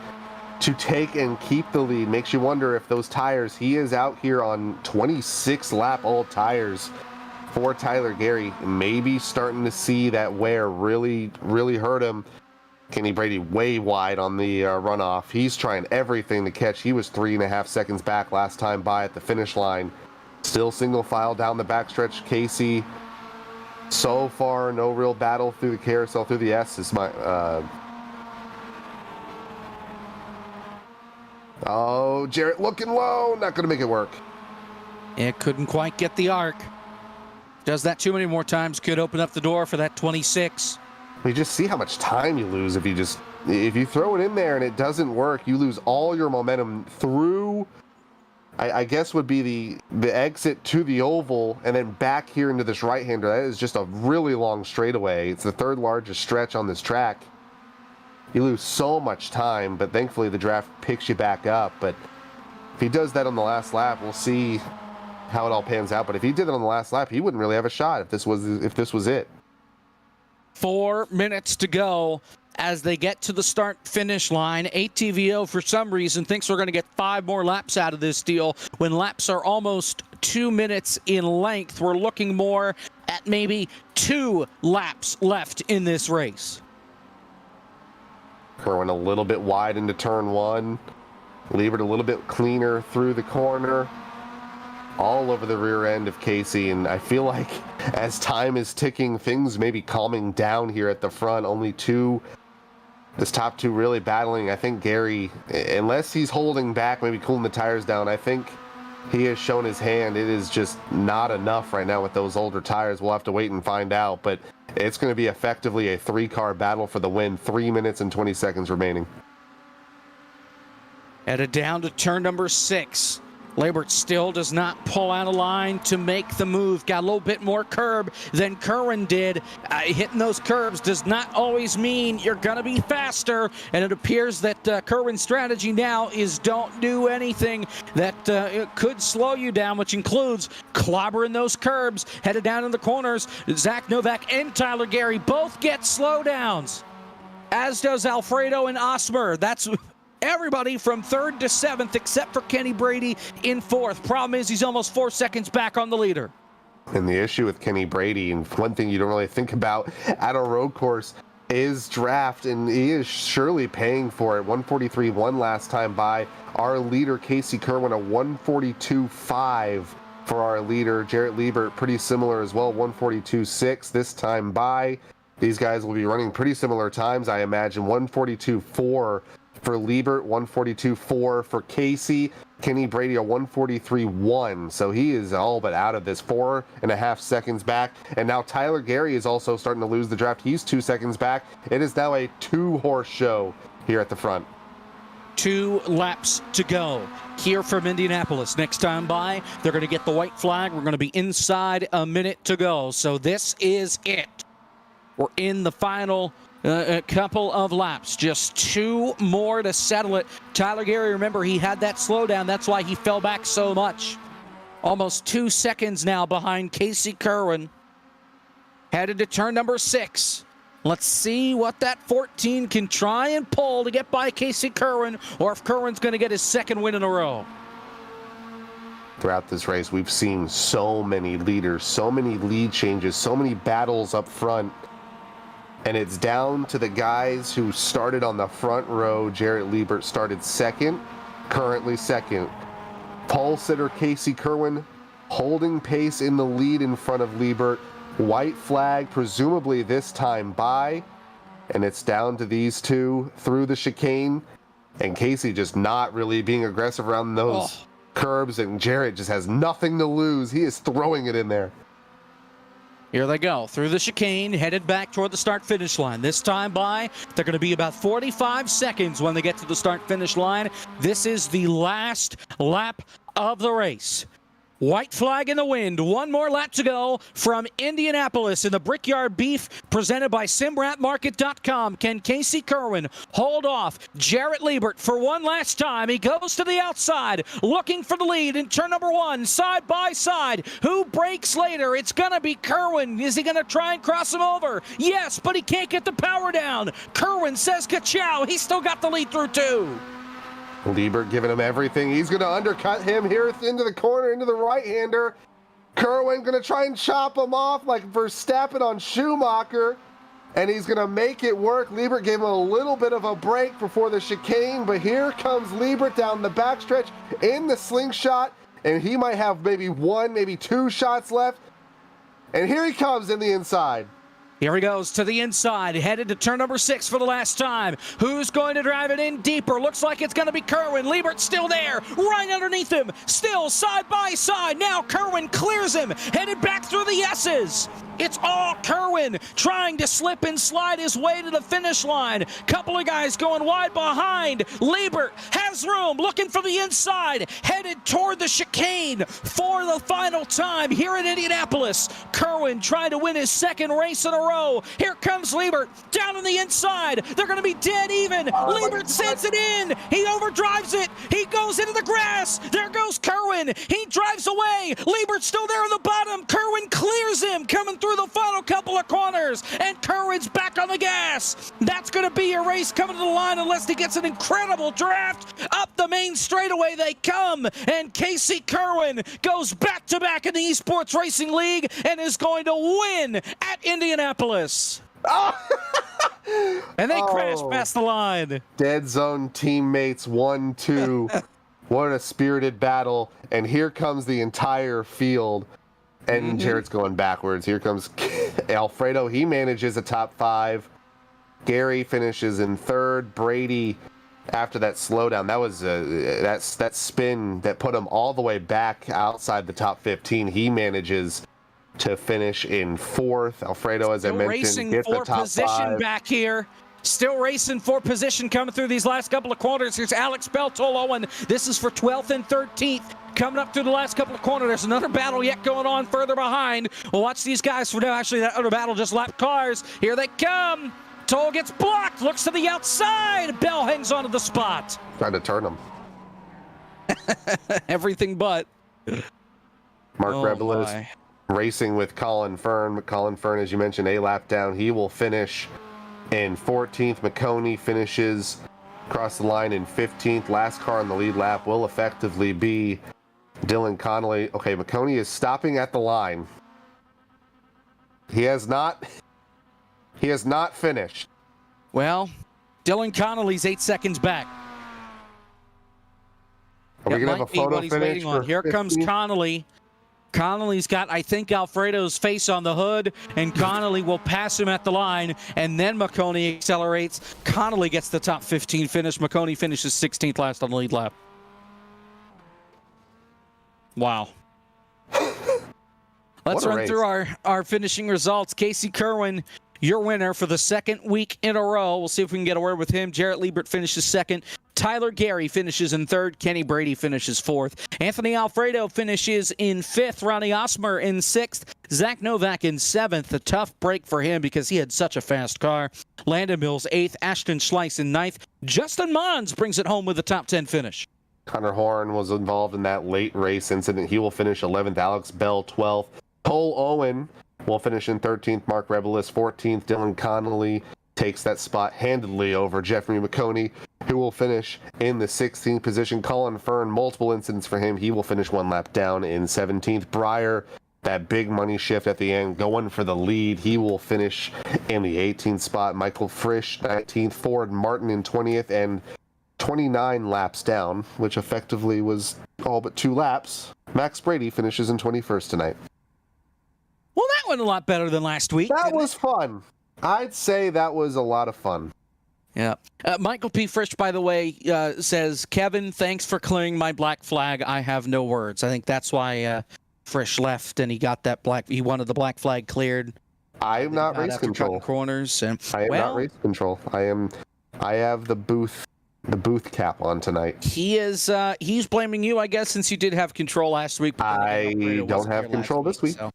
to take and keep the lead. Makes you wonder if those tires, he is out here on 26 lap old tires for Tyler Gary, maybe starting to see that wear really hurt him. Kenny Brady way wide on the runoff. He's trying everything to catch. He was 3.5 seconds back last time by at the finish line. Still single file down the backstretch. Casey, so far, no real battle through the carousel, through the S. Is my oh, Jarrett looking low, not going to make it work. It couldn't quite get the arc. Does that too many more times, could open up the door for that 26. You just see how much time you lose if you throw it in there and it doesn't work. You lose all your momentum through, I guess would be the exit to the oval and then back here into this right-hander. That is just a really long straightaway. It's the 3rd largest stretch on this track. You lose so much time, but thankfully the draft picks you back up. But if he does that on the last lap, we'll see how it all pans out. But if he did it on the last lap, he wouldn't really have a shot if this was it. 4 minutes to go as they get to the start-finish line. ATVO, for some reason, thinks we're going to get 5 more laps out of this deal when laps are almost 2 minutes in length. We're looking more at maybe 2 laps left in this race. Kerwin a little bit wide into turn 1. Liebert a little bit cleaner through the corner. All over the rear end of Casey, and I feel like as time is ticking, things may be calming down here at the front. Only this top 2 really battling. I think Gary, unless he's holding back, maybe cooling the tires down, I think he has shown his hand. It is just not enough right now with those older tires. We'll have to wait and find out, but it's going to be effectively a 3-car battle for the win. 3 minutes and 20 seconds remaining. Headed down to turn number 6. Liebert still does not pull out a line to make the move. Got a little bit more curb than Kerwin did. Hitting those curbs does not always mean you're going to be faster. And it appears that Kerwin's strategy now is don't do anything that it could slow you down, which includes clobbering those curbs. Headed down in the corners, Zach Novak and Tyler Gary both get slowdowns, as does Alfredo and Osmer. That's everybody from 3rd to 7th except for Kenny Brady in 4th. Problem is he's almost 4 seconds back on the leader. And the issue with Kenny Brady, and one thing you don't really think about at a road course, is draft, and he is surely paying for it. 143.1 last time by. Our leader, Casey Kerwin, a 142.5 for our leader. Jarrett Liebert, pretty similar as well, 142.6 this time by. These guys will be running pretty similar times, I imagine. 142.4 for Liebert, 142.4 for Casey. Kenny Brady, a 143.1. So he is all but out of this, 4.5 seconds back. And now Tyler Gary is also starting to lose the draft. He's 2 seconds back. It is now a 2-horse show here at the front. 2 laps to go here from Indianapolis. Next time by, they're going to get the white flag. We're going to be inside a minute to go. So this is it. We're in the final a couple of laps, just 2 more to settle it. Tyler Gary, remember, he had that slowdown. That's why he fell back so much. Almost 2 seconds now behind Casey Kerwin. headed to turn number 6. Let's see what that 14 can try and pull to get by Casey Kerwin, or if Kerwin's going to get his second win in a row. Throughout this race, we've seen so many leaders, so many lead changes, so many battles up front. And it's down to the guys who started on the front row. Jarrett Liebert started second, currently second. Pole sitter Casey Kerwin holding pace in the lead in front of Liebert. White flag, presumably this time by, and it's down to these two through the chicane, and Casey just not really being aggressive around those curbs, and Jarrett just has nothing to lose. He is throwing it in there. Here they go through the chicane, headed back toward the start-finish line. This time by, they're going to be about 45 seconds when they get to the start-finish line. This is the last lap of the race. White flag in the wind. One more lap to go from Indianapolis in the Brickyard Beef presented by SimRatMarket.com. Can Casey Kerwin hold off Jarrett Liebert for one last time? He goes to the outside looking for the lead in turn number 1, side by side. Who breaks later? It's going to be Kerwin. Is he going to try and cross him over? Yes, but he can't get the power down. Kerwin says ka-chow. He's still got the lead through 2. Liebert giving him everything. He's going to undercut him here into the corner, into the right-hander. Kerwin going to try and chop him off like Verstappen on Schumacher, and he's going to make it work. Liebert gave him a little bit of a break before the chicane, but here comes Liebert down the backstretch in the slingshot, and he might have maybe 1, maybe 2 shots left. And here he comes in the inside. Here he goes to the inside, headed to turn number 6 for the last time. Who's going to drive it in deeper? Looks like it's going to be Kerwin. Liebert's still there, right underneath him, still side by side. Now Kerwin clears him, headed back through the S's. It's all Kerwin trying to slip and slide his way to the finish line. Couple of guys going wide behind. Liebert has room, looking for the inside, headed toward the chicane for the final time here in Indianapolis. Kerwin trying to win his second race in a row. Here comes Liebert down on the inside. They're going to be dead even. Liebert sends it in. He overdrives it. He goes into the grass. There goes Kerwin. He drives away. Liebert's still there on the bottom. Kerwin clears him, coming through the final couple of corners, and Kerwin's back on the gas. That's going to be a race coming to the line unless he gets an incredible draft. Up the main straightaway they come, and Casey Kerwin goes back-to-back in the Esports Racing League and is going to win at Indianapolis. And they crash past the line. Dead zone teammates 1-2. What a spirited battle. And here comes the entire field. And Jarrett's going backwards. Here comes Alfredo. He manages a top 5. Gary finishes in 3rd. Brady, after that slowdown, that was that spin that put him all the way back outside the top 15. He manages to finish in 4th. Alfredo, as I mentioned, gets the top 5. Back here. Still racing for position coming through these last couple of corners. Here's Alex Beltolo, and this is for 12th and 13th. Coming up through the last couple of corners. There's another battle yet going on further behind. We'll watch these guys for now. Actually, that other battle just lapped cars. Here they come. Toll gets blocked. Looks to the outside. Bell hangs onto the spot. Trying to turn him. Everything but. Mark Rebelis racing with Colin Fern. But Colin Fern, as you mentioned, a lap down. He will finish in 14th. McConey finishes across the line in 15th. Last car on the lead lap will effectively be Dylan Connolly. Okay, McConey is stopping at the line. He has not finished. Well, Dylan Connolly's 8 seconds back. Are we going to have a photo finish? Here comes Connolly. Connolly's got, I think, Alfredo's face on the hood, and Connolly will pass him at the line, and then McConey accelerates. Connolly gets the top 15 finish. McConey finishes 16th last on the lead lap. Wow. Let's run through our finishing results. Casey Kerwin, your winner for the 2nd week in a row. We'll see if we can get a word with him. Jarrett Liebert finishes 2nd. Tyler Gary finishes in 3rd. Kenny Brady finishes 4th. Anthony Alfredo finishes in 5th. Ronnie Osmer in 6th. Zach Novak in 7th. A tough break for him because he had such a fast car. Landon Mills 8th. Ashton Schleiss in 9th. Justin Mons brings it home with a top 10 finish. Connor Horn was involved in that late race incident. He will finish 11th. Alex Bell 12th. Cole Owen will finish in 13th. Mark Rebelis 14th. Dylan Connolly takes that spot handedly over Jeffrey McConey, who will finish in the 16th position. Colin Fern, multiple incidents for him. He will finish 1 lap down in 17th. Breyer, that big money shift at the end, going for the lead. He will finish in the 18th spot. Michael Frisch, 19th. Ford Martin in 20th, and 29 laps down, which effectively was all but 2 laps. Max Brady finishes in 21st tonight. Well, that went a lot better than last week. That was fun. I'd say that was a lot of fun. Yeah. Michael P. Frisch, by the way, says, Kevin, thanks for clearing my black flag. I have no words. I think that's why Frisch left and he got that he wanted the black flag cleared. I am not race control. Corners. And, I am not race control. I have the booth cap on tonight. He's blaming you, I guess, since you did have control last week. I don't have control this week. So.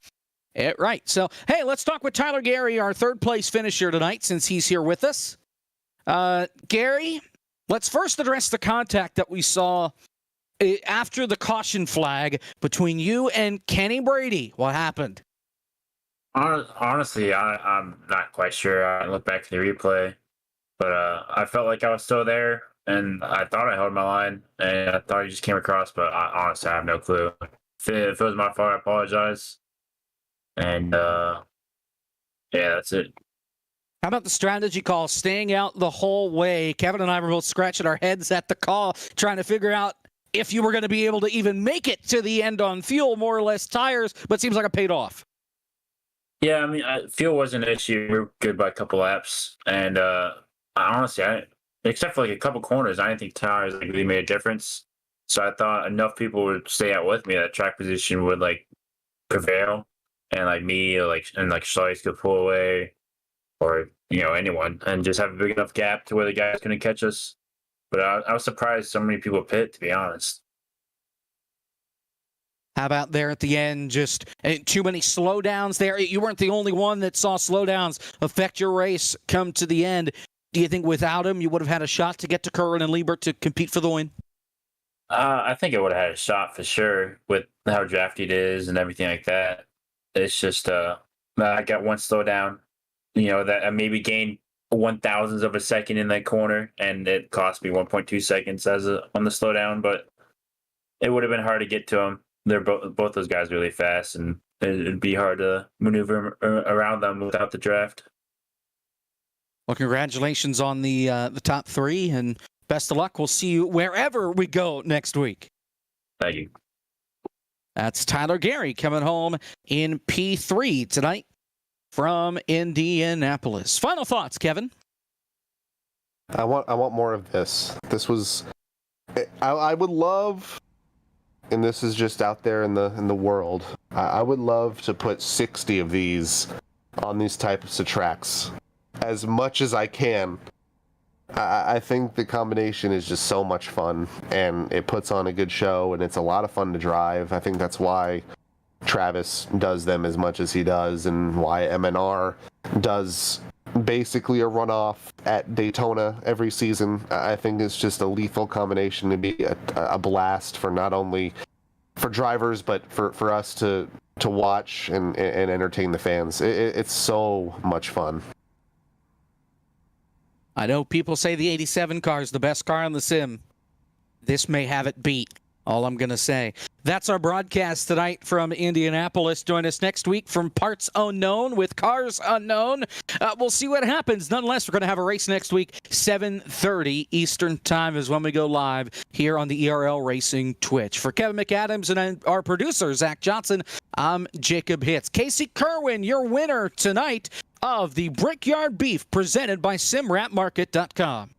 Right. So, hey, let's talk with Tyler Gary, our third place finisher tonight, since he's here with us. Gary, let's first address the contact that we saw after the caution flag between you and Kenny Brady. What happened? Honestly, I'm not quite sure. I look back at the replay, but I felt like I was still there, and I thought I held my line, and I thought he just came across, but honestly, I have no clue. If it was my fault, I apologize. And, yeah, that's it. How about the strategy call, staying out the whole way? Kevin and I were both scratching our heads at the call, trying to figure out if you were going to be able to even make it to the end on fuel, more or less tires, but it seems like it paid off. Yeah, I mean, fuel wasn't an issue. We were good by a couple laps. And honestly, except for like a couple corners, I didn't think tires really made a difference. So I thought enough people would stay out with me that track position would like prevail. And like me, and Schleiss could pull away, or anyone, and just have a big enough gap to where the guy's going to catch us. But I was surprised so many people pit, to be honest. How about there at the end, just too many slowdowns there? You weren't the only one that saw slowdowns affect your race come to the end. Do you think without him, you would have had a shot to get to Curran and Liebert to compete for the win? I think I would have had a shot for sure with how drafty it is and everything like that. It's just I got one slowdown, that I maybe gained 1/1000th of a second in that corner, and it cost me 1.2 seconds on the slowdown. But it would have been hard to get to them. They're both those guys really fast, and it'd be hard to maneuver around them without the draft. Well, congratulations on the top 3, and best of luck. We'll see you wherever we go next week. Thank you. That's Tyler Gary coming home in P3 tonight from Indianapolis. Final thoughts, Kevin? I want more of this. This was, I would love, and this is just out there in the world. I would love to put 60 of these on these types of tracks, as much as I can. I think the combination is just so much fun, and it puts on a good show, and it's a lot of fun to drive. I think that's why Travis does them as much as he does, and why MNR does basically a runoff at Daytona every season. I think it's just a lethal combination to be a blast for not only for drivers, but for us to watch and entertain the fans. It's so much fun. I know people say the 87 car is the best car on the sim. This may have it beat. All I'm going to say. That's our broadcast tonight from Indianapolis. Join us next week from Parts Unknown with Cars Unknown. We'll see what happens. Nonetheless, we're going to have a race next week. 7:30 Eastern Time is when we go live here on the ERL Racing Twitch. For Kevin McAdams and our producer, Zach Johnson, I'm Jacob Hitz. Casey Kerwin, your winner tonight of the Brickyard Beef presented by SimRapMarket.com.